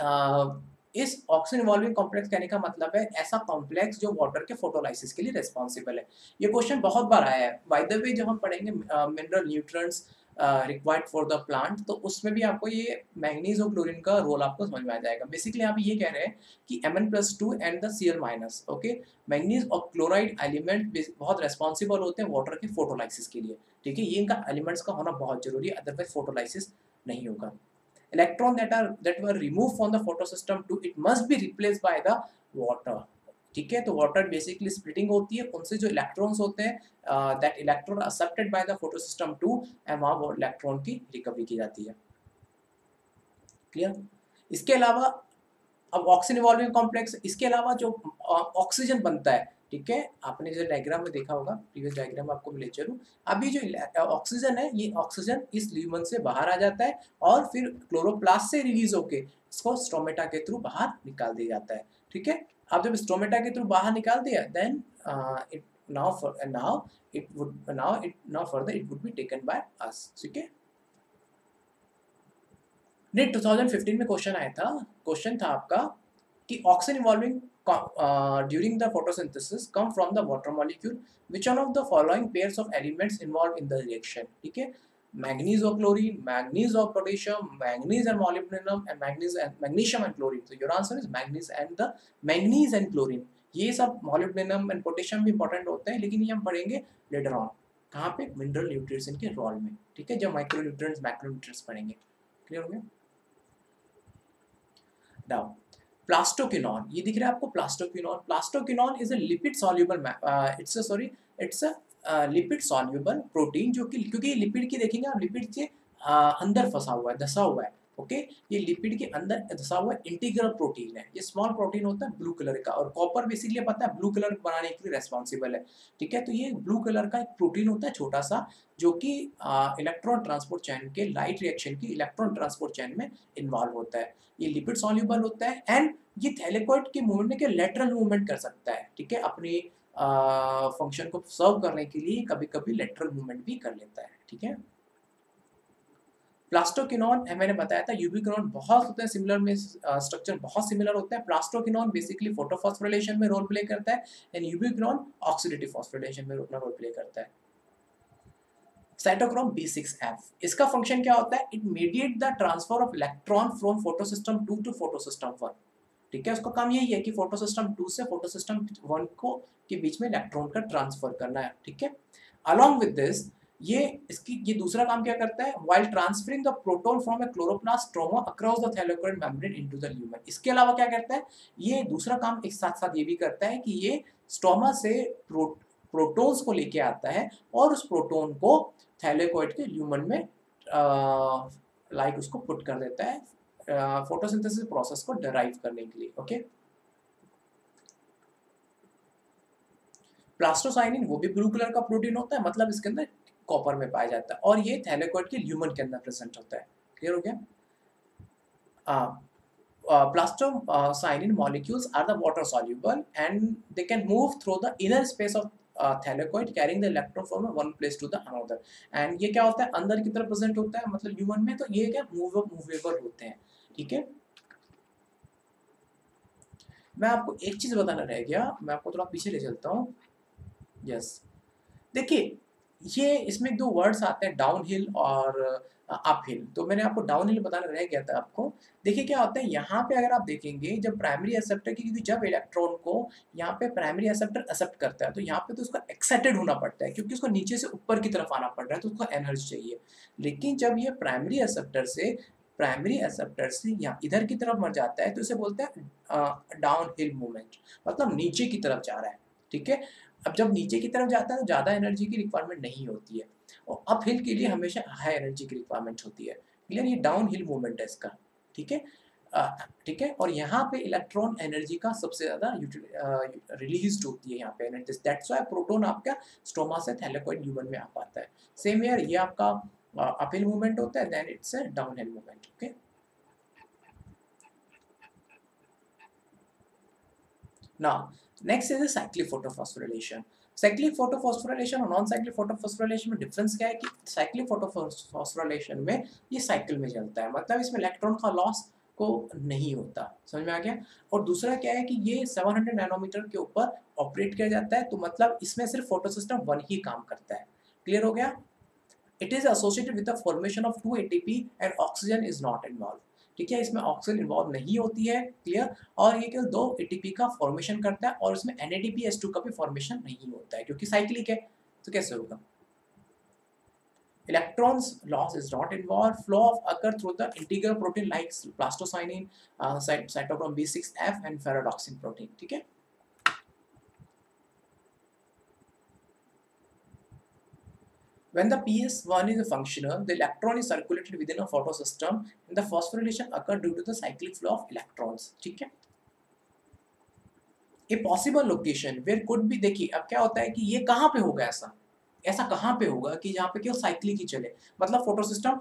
इस ऑक्सीजन इवॉल्विंग कॉम्प्लेक्स कहने का मतलब है ऐसा कॉम्प्लेक्स जो वाटर के फोटोलाइसिस के लिए रिस्पॉन्सिबल है। ये क्वेश्चन बहुत बार आया है। बाय द वे जब हम पढ़ेंगे mineral nutrients required for the plant, तो उसमें भी आपको ये मैंगनीज और क्लोरीन का रोल आपको समझ में आ जाएगा। बेसिकली आप ये कह रहे हैं कि Mn+2 and the Cl-, okay, manganese और क्लोराइड एलिमेंट बहुत रेस्पॉन्सिबल होते हैं वाटर के फोटोलाइसिस के लिए। ठीक है, ये इनका एलिमेंट्स का होना बहुत जरूरी है, अदरवाइज फोटोलाइसिस नहीं होगा। Electron that were removed from the photosystem 2, it must be replaced by the water। ठीक है, तो वाटर बेसिकली स्प्लिटिंग होती है, उनसे जो इलेक्ट्रॉन्स होते हैं that electron accepted by the photosystem 2 and वहाँ वो इलेक्ट्रॉन की रिकवरी की जाती है। क्लियर? इसके अलावा अब ऑक्सीजन इवॉल्विंग कॉम्प्लेक्स, इसके अलावा जो ऑक्सीजन बनता है, ठीक है, आपने जो डायग्राम में देखा होगा, प्रीवियस डायग्राम आपको ले चलूं, अभी जो ऑक्सीजन है, ये ऑक्सीजन इस ल्यूमन से बाहर आ जाता है और फिर क्लोरोप्लास्ट से रिलीज होके इसको स्टोमेटा के थ्रू बाहर निकाल दिया जाता है। ठीक है, अब जब स्टोमेटा के थ्रू बाहर निकाल दिया, then it now further it would be taken by us. ठीक है, नेट 2015 में क्वेश्चन था आपका कि oxygen evolving during the photosynthesis come from the water molecule, which one of the following pairs of elements involved in the reaction? ठीक है, manganese और chlorine, manganese और potassium, manganese and molybdenum and magnesium and chlorine. तो your answer is manganese and chlorine. ये सब molybdenum and potassium भी important होते हैं, लेकिन ये हम पढ़ेंगे लेटर ऑन, कहाँ पे, मिनरल न्यूट्रिएंट्स के रोल में। ठीक है, जब माइक्रो न्यूट्रिएंट्स मैक्रो न्यूट्रिएंट्स पढ़ेंगे। क्लियर हो गया? नाउ प्लास्टोक्विनोन, ये दिख रहा है आपको plastoquinone. Plastoquinone is a lipid soluble it's a lipid soluble protein, जो कि क्योंकि ये लिपिड की देखेंगे आप, लिपिड के अंदर फंसा हुआ है, धसा हुआ है। ओके, ये लिपिड के अंदर धसा हुआ इंटीग्रल प्रोटीन है। ये स्मॉल प्रोटीन होता है ब्लू कलर का, और कॉपर बेसिकली पता है ब्लू कलर बनाने के लिए रेस्पॉन्सिबल है। ठीक है, तो ये ब्लू कलर का एक प्रोटीन होता है छोटा सा, जो कि इलेक्ट्रॉन ट्रांसपोर्ट चैन के लाइट रिएक्शन की इलेक्ट्रॉन ट्रांसपोर्ट चैन में इन्वॉल्व होता है। ये लिपिड सॉल्युबल होता है एंड ये थैलेकॉइड के मूवमेंट के लेटरल मूवमेंट कर सकता है। ठीक है, अपनी फंक्शन को सर्व करने के लिए कभी-कभी लेटरल मूवमेंट भी कर लेता है। ठीक है, प्लास्टोक्विनोन मैंने बताया था, यूबिक्विनोन बहुत होते हैं सिमिलर में, स्ट्रक्चर बहुत सिमिलर होता है। प्लास्टोक्विनोन बेसिकली फोटोफॉस्फोरिलेशन में रोल प्ले करता है एंड यूबिक्विनोन ऑक्सीडेटिव फॉस्फोरिलेशन में अपना रोल प्ले करता है। साइटोक्रोम B6F, इसका फंक्शन क्या होता है? It mediate the transfer of electron from photosystem 2 to photosystem 1। ठीक है, उसका काम यही है कि फोटोसिस्टम 2 से फोटोसिस्टम 1 को के बीच में इलेक्ट्रॉन का ट्रांसफर करना है। ठीक है, अलोंग विद दिस ये दूसरा काम क्या करता है? While transferring the proton from a chloroplast stroma across the thylakoid membrane into the lumen. इसके अलावा क्या करता है? ये दूसरा काम एक साथ-साथ ये भी करता है कि ये स्ट्रोमा से प्रोटॉन्स को लेके आता है और उस प्रोटॉन को थैलेकॉइड के ल्यूमेन में लाइक उसको पुट कर देता है फोटोसिंथेसिस प्रोसेस को डराइव करने के लिए। ओके, प्लास्टोसाइनिन वो भी ब्लू कलर का प्रोटीन होता है, मतलब इसके अंदर कॉपर में पाया जाता है और ये थैलेकॉइड के ल्यूमेन के अंदर प्रेजेंट होता है। क्लियर हो गया? Plastocyanin molecules are the water soluble and they can move through the inner space of thylakoid carrying the electron from one place to the another। and ये क्या होता है? अंदर की तरफ प्रेजेंट होता है, मतलब ह्यूमन में, तो ये क्या मूवेबल होते हैं। ठीक है, मैं आपको एक चीज बताना रह गया, मैं आपको थोड़ा पीछे ले चलता हूँ। यस, देखिए ये इसमें दो वर्ड्स आते हैं, डाउन हिल और अप हिल। तो मैंने आपको डाउन हिल बताना रह गया था आपको। देखिए क्या होता है यहाँ पे, अगर आप देखेंगे जब प्राइमरी एक्सेप्टर की, क्योंकि जब इलेक्ट्रॉन को यहाँ पे प्राइमरी एक्सेप्टर एक्सेप्ट करता है तो यहाँ पे तो उसको एक्साइटेड होना पड़ता है, क्योंकि उसको नीचे से ऊपर की तरफ आना पड़ रहा है, तो उसको एनर्जी चाहिए। लेकिन जब ये प्राइमरी एक्सेप्टर से यहाँ इधर की तरफ मर जाता है तो इसे बोलते हैं डाउन हिल मूवमेंट, मतलब नीचे की तरफ जा रहा है। ठीक है, अब जब नीचे की तरफ जाता है तो ज़्यादा एनर्जी की रिक्वायरमेंट नहीं होती है, और अप हिल के लिए हमेशा हाई एनर्जी की रिक्वायरमेंट होती है। क्लियर? ये डाउन हिल मूवमेंट है इसका। ठीक है, ठीक है, और यहाँ पे इलेक्ट्रॉन एनर्जी का सबसे ज़्यादा रिलीज होती है यहाँ पे एनर्जी, दैट्स व्हाई प्रोटॉन आपका स्ट्रोमा से थैलेकॉइड ल्यूमेन में आ पाता है। सेम ईयर ये आपका अप हिल मूवमेंट होता है, then it's a down hill movement. Okay, now next is a cyclic photophosphorylation। Cyclic photophosphorylation और नॉन साइक्लिक फोटोफॉस्फोराइलेशन में डिफरेंस क्या है कि साइक्लिक फोटोफॉस्फोराइलेशन में ये साइकिल में चलता है, मतलब इसमें इलेक्ट्रॉन का लॉस को नहीं होता। समझ में आ गया? और दूसरा क्या है कि ये 700 नैनोमीटर के ऊपर ऑपरेट किया जाता है, तो मतलब इसमें सिर्फ फोटोसिस्टम 1 ही काम करता है। क्लियर हो गया? It is associated with the formation of 2 ATP and oxygen is not involve. ठीक है, इसमें ऑक्सीजन इन्वॉल्व नहीं होती है। क्लियर? और ये केवल 2 एटीपी का फॉर्मेशन करता है और इसमें NADPH2 का भी फॉर्मेशन नहीं होता है, क्योंकि साइक्लिक है। तो कैसे होगा? Electrons loss is not involved. Flow of occur through the integral protein like plastocyanin, cytochrome B6F and ferredoxin protein। ठीक है, when the PS1 is functional, the electron is circulated within a photosystem and the phosphorylation occur due to the cyclic flow of electrons। ठीक है, a possible location where could be, देखिए अब क्या होता है कि ये कहाँ पे होगा ऐसा, ऐसा कहाँ पे होगा कि जहाँ पे केवल साइक्लिक ही चले, मतलब फोटोसिस्टम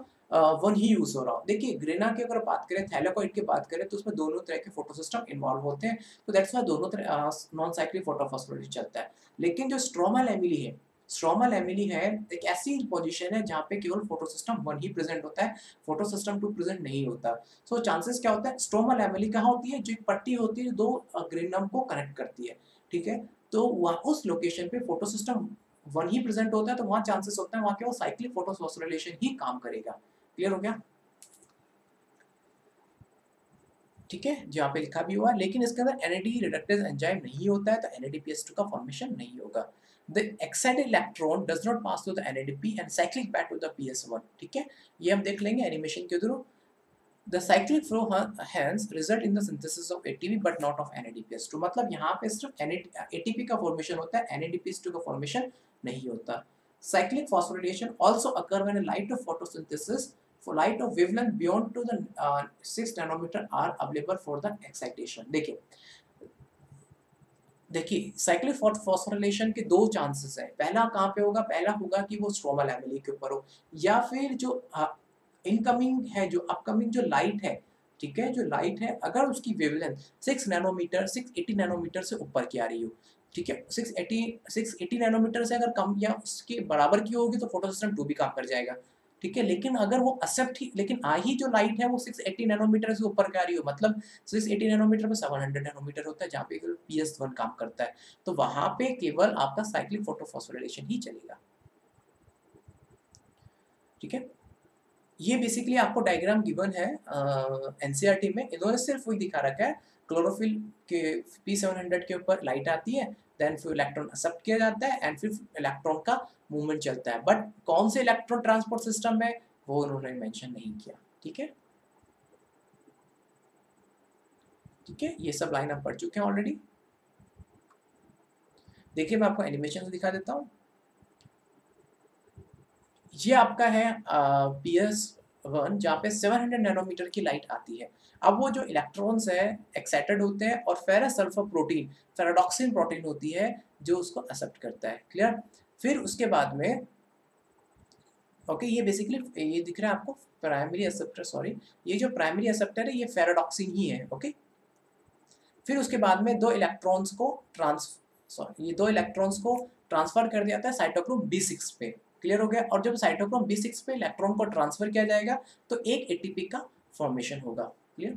वन ही यूज हो रहा हो। देखिए ग्रेना की अगर बात करें, थैलेकॉइड की बात करें, तो उसमें दोनों तरह के फोटोसिस्टम इन्वॉल्व होते हैं, तो दैट्स वाई दोनों तरह नॉन साइक्लिक फोटोफॉस्फोराइलेशन चलता है। लेकिन जो स्ट्रोमल एमिली है, स्ट्रोमल एमिली है एक ऐसी पोजीशन है जहाँ पे केवल फोटोसिस्टम 1 ही प्रेजेंट होता है, फोटोसिस्टम 2 प्रेजेंट नहीं होता। सो चांसेस क्या होता है? स्ट्रोमल एमिली कहाँ होती है? जो एक पट्टी होती है, दो ग्रेनम को कनेक्ट करती है। ठीक है, तो वहाँ उस लोकेशन पे फोटोसिस्टम 1 ही प्रेजेंट होता है, तो वहाँ चांसेस होता है वहाँ केवल साइक्लिक फोटोफॉस्फोराइलेशन ही काम करेगा। क्लियर हो गया? ठीक है, जहाँ पे लिखा भी हुआ है, लेकिन इसके अंदर NAD रिडक्टेज एंजाइम नहीं होता है, तो NADPH2 का फॉर्मेशन नहीं होगा। The excited electron does not pass through the NADP and cyclic back to the PS1। ठीक है, ये हम देख लेंगे एनिमेशन के थ्रू। The cyclic flow hence result in the synthesis of ATP but not of NADPH2। मतलब यहाँ पे सिर्फ एटीपी का फॉर्मेशन होता है, NADPH2 का फॉर्मेशन नहीं होता। Cyclic phosphorylation also occur when light of photosynthesis for light of wavelength beyond to the 6 nanometer are available for the excitation। देखिए साइक्लिक फॉस्फोरिलेशन के दो चांसेस हैं। पहला कहाँ पे होगा, पहला होगा कि वो स्ट्रोमा लैमेली के ऊपर हो, या फिर जो इनकमिंग है, जो अपकमिंग जो लाइट है, ठीक है, जो लाइट है अगर उसकी वेवलेंथ 6 नैनोमीटर 680 नैनोमीटर से ऊपर की आ रही हो, ठीक है, 680 नैनोमीटर से अगर कम या उसके बराबर की होगी तो फोटो सिस्टम 2 भी काम कर जाएगा, ठीक है। लेकिन अगर वो एक्सेप्ट ही, लेकिन आ ही जो लाइट है वो 680 नैनोमीटर से ऊपर का आ रही हो, मतलब 680 नैनोमीटर में 700 नैनोमीटर होता है जहाँ पे केवल PS1 काम करता है, तो वहां पे केवल आपका साइक्लिक फोटोफॉस्फोरिलेशन ही चलेगा, ठीक है। ये बेसिकली आपको डायग्राम गिवन है एनसीईआरटी में, इन्होंने सिर्फ वही दिखा रखा है क्लोरोफिल के P700 के ऊपर लाइट आती है, देन फिर इलेक्ट्रॉन एक्सेप्ट किया जाता है एंड फिर इलेक्ट्रॉन का मूवमेंट चलता है, बट कौन से इलेक्ट्रॉन ट्रांसपोर्ट सिस्टम है वो उन्होंने मेंशन नहीं किया, ठीक है। ठीक है, ये सब लाइन आप पढ़ चुके हैं ऑलरेडी। देखिए मैं आपको एनिमेशन से दिखा देता हूँ। ये आपका है PS1 जहाँ पे 700 नैनोमीटर की लाइट आती है। अब वो जो इलेक्ट्रॉन्स है एक्साइटेड होते हैं और फेरस सल्फर प्रोटीन, फेराडॉक्सिन प्रोटीन होती है जो उसको एक्सेप्ट करता है, क्लियर। फिर उसके बाद में ओके, ये बेसिकली ये दिख रहा है आपको प्राइमरी एक्सेप्टर, सॉरी, ये जो प्राइमरी एक्सेप्टर है ये फेराडॉक्सिन ही है, ओके। फिर उसके बाद में ये दो इलेक्ट्रॉन्स को ट्रांसफर कर दिया जाता है साइटोक्रोम B6 पे, क्लियर हो गया। और जब साइटोक्रोम B6 पे इलेक्ट्रॉन को ट्रांसफर किया जाएगा तो एक एटीपी का फॉर्मेशन होगा, क्लियर।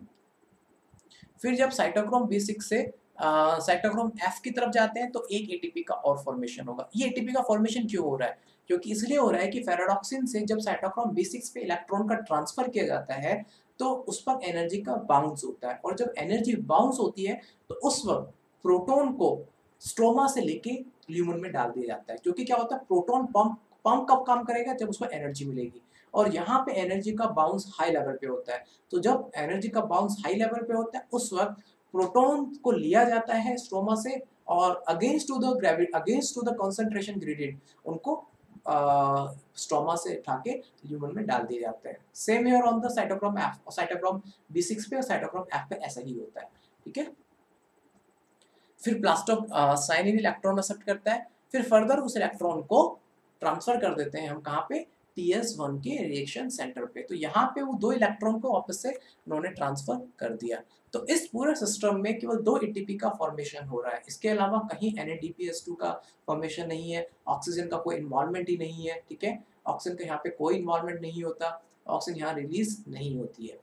फिर जब साइटोक्रोम B6 से साइटोक्रोम F की तरफ जाते हैं तो एक एटीपी का और फॉर्मेशन होगा। ये एटीपी का फॉर्मेशन क्यों हो रहा है, क्योंकि इसलिए हो रहा है कि फेराडॉक्सिन से जब साइटोक्रोम B6 पे इलेक्ट्रॉन का ट्रांसफर किया जाता है तो उस पर एनर्जी का बाउंस होता है, और जब एनर्जी बाउंस होती है तो उस वक्त प्रोटॉन को स्ट्रोमा से लेके ल्यूमन में डाल दिया जाता है, क्योंकि क्या होता है प्रोटॉन पंप पंप कब काम करेगा, जब उसको एनर्जी मिलेगी, और यहाँ पे एनर्जी का बाउंस हाई लेवल पे होता है। तो जब एनर्जी का बाउंस हाई लेवल पे होता है उस वक्त प्रोटॉन को लिया जाता है स्ट्रोमा से और against to the gravity, against to the concentration gradient उनको स्ट्रोमा से उठा के ल्यूमन में डाल दिए जाते हैं। Same here on the cytochrome F, और साइटोक्रोम B6 पे और साइटोक्रोम एफ पे ऐसा ही होता है, ठीक है। फिर प्लास्टो साइनिन इलेक्ट्रॉन एक्सेप्ट करता है, फिर फर्दर उस इलेक्ट्रॉन को ट्रांसफर कर देते हैं हम कहाँ पे, PS1 के रिएक्शन सेंटर पे। तो यहाँ पे वो दो इलेक्ट्रॉन को वापस से उन्होंने ट्रांसफर कर दिया। तो इस पूरे सिस्टम में केवल 2 एटीपी का फॉर्मेशन हो रहा है, इसके अलावा कहीं NADPH2 का फॉर्मेशन नहीं है, ऑक्सीजन का कोई इन्वॉल्वमेंट ही नहीं है, ठीक है। ऑक्सीजन का यहाँ पे कोई इन्वॉल्वमेंट नहीं होता, ऑक्सीजन यहाँ रिलीज नहीं होती है,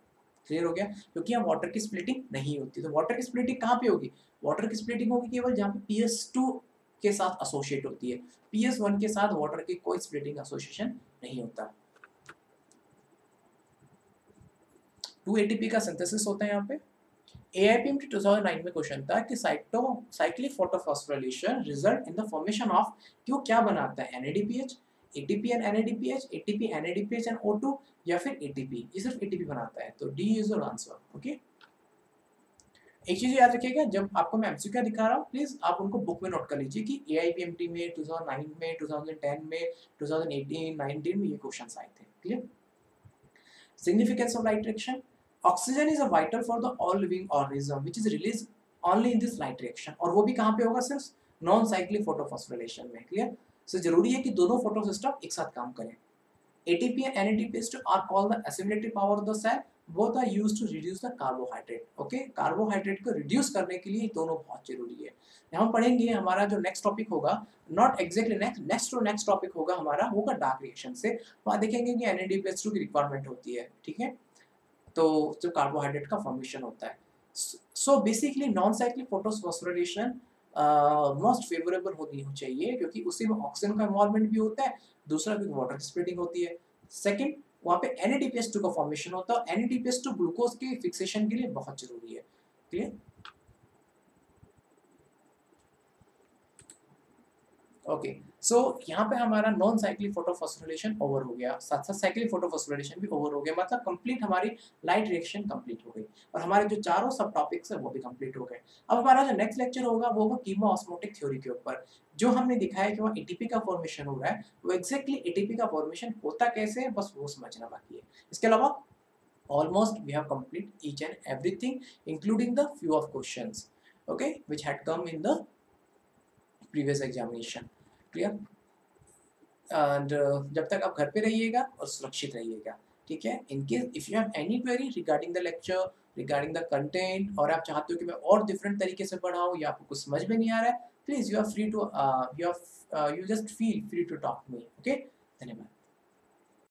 क्लियर हो गया। क्योंकि यहाँ वाटर की स्प्लिटिंग नहीं होती, तो वाटर की स्प्लिटिंग कहाँ पे होगी, वाटर की स्प्लिटिंग होगी केवल जहाँ पे PS2 के साथ एसोसिएट होती है, PS1 के साथ वाटर की कोई स्प्लिटिंग एसोसिएशन नहीं होता। 2 एटीपी का सिंथेसिस होता है यहाँ पे। AIPMT 2009 में क्वेश्चन था कि cyclic photophosphorylation result in the formation of, क्यों क्या बनाता है, NADPH, ATP and NADPH, ATP NADPH and O2, या फिर ATP, ये सिर्फ ATP बनाता है। तो D is your answer, okay. एक चीज याद रखिएगा, जब आपको मैं एमसीक्यू दिखा रहा हूँ प्लीज आप उनको बुक में नोट कर लीजिए कि AIPMT में 2009 में 2010 में 2018 19 में ये क्वेश्चंस आए थे, clear. Significance of light reaction. Oxygen is a vital for the all living organism which is released only in this light reaction, और वो भी कहाँ पे होगा, सिर्फ नॉन साइक्लिक फोटोफॉस्फोरिलेशन में, क्लियर। सो जरूरी है कि दोनों फोटो सिस्टम एक साथ काम करें। ATP and NADPH are called the assimilative power of the cell. Both are used to reduce the carbohydrate. Okay, carbohydrate को रिड्यूस करने के लिए दोनों बहुत जरूरी है। यहाँ पढ़ेंगे हमारा जो नेक्स्ट टॉपिक होगा, नॉट एग्जैक्टली नेक्स्ट टॉपिक होगा हमारा, होगा डार्क रिएक्शन से। वहाँ देखेंगे कि NADPH2 की रिक्वायरमेंट होती है, ठीक है, तो जो कार्बोहाइड्रेट का फॉर्मेशन होता है। So basically non cyclic photophosphorylation most favourable होनी चाहिए, क्योंकि उसी में ऑक्सीजन का इन्वॉल्वमेंट भी होता है, दूसरा भी वाटर की स्प्लिटिंग होती है। सेकंड, वहाँ पे NADPH2 का फॉर्मेशन होता है, NADPH2 ग्लूकोज के फिक्सेशन के लिए बहुत जरूरी है, क्लियर। ओके, सो यहाँ पे हमारा नॉन साइक्लिक फोटोफॉस्फोरिलेशन ओवर हो गया, साथ साथ साइक्लिक फोटोफॉस्फोरिलेशन भी ओवर हो गया, मतलब कंप्लीट हमारी लाइट रिएक्शन कंप्लीट हो गई और हमारे जो चारों सब टॉपिक्स है वो भी कंप्लीट हो गए। अब हमारा जो नेक्स्ट लेक्चर होगा वो होगा कीमोऑस्मोटिक थ्योरी के ऊपर, जो हमने दिखाया कि वहाँ एटीपी का फॉर्मेशन हो रहा है, वो एग्जैक्टली एटीपी का फॉर्मेशन होता कैसे है बस वो समझना बाकी है। इसके अलावा almost we have complete each and everything including the few of questions, okay, which had come in the previous examination, clear? And जब तक आप घर पे रहिएगा और सुरक्षित रहिएगा, ठीक है? In case if you have any query regarding the lecture, regarding the content, और आप चाहते हो कि मैं और डिफरेंट तरीके से पढ़ाऊँ या आपको कुछ समझ में नहीं आ रहा है, please you are free to you just feel free to talk to me, okay? धन्यवाद।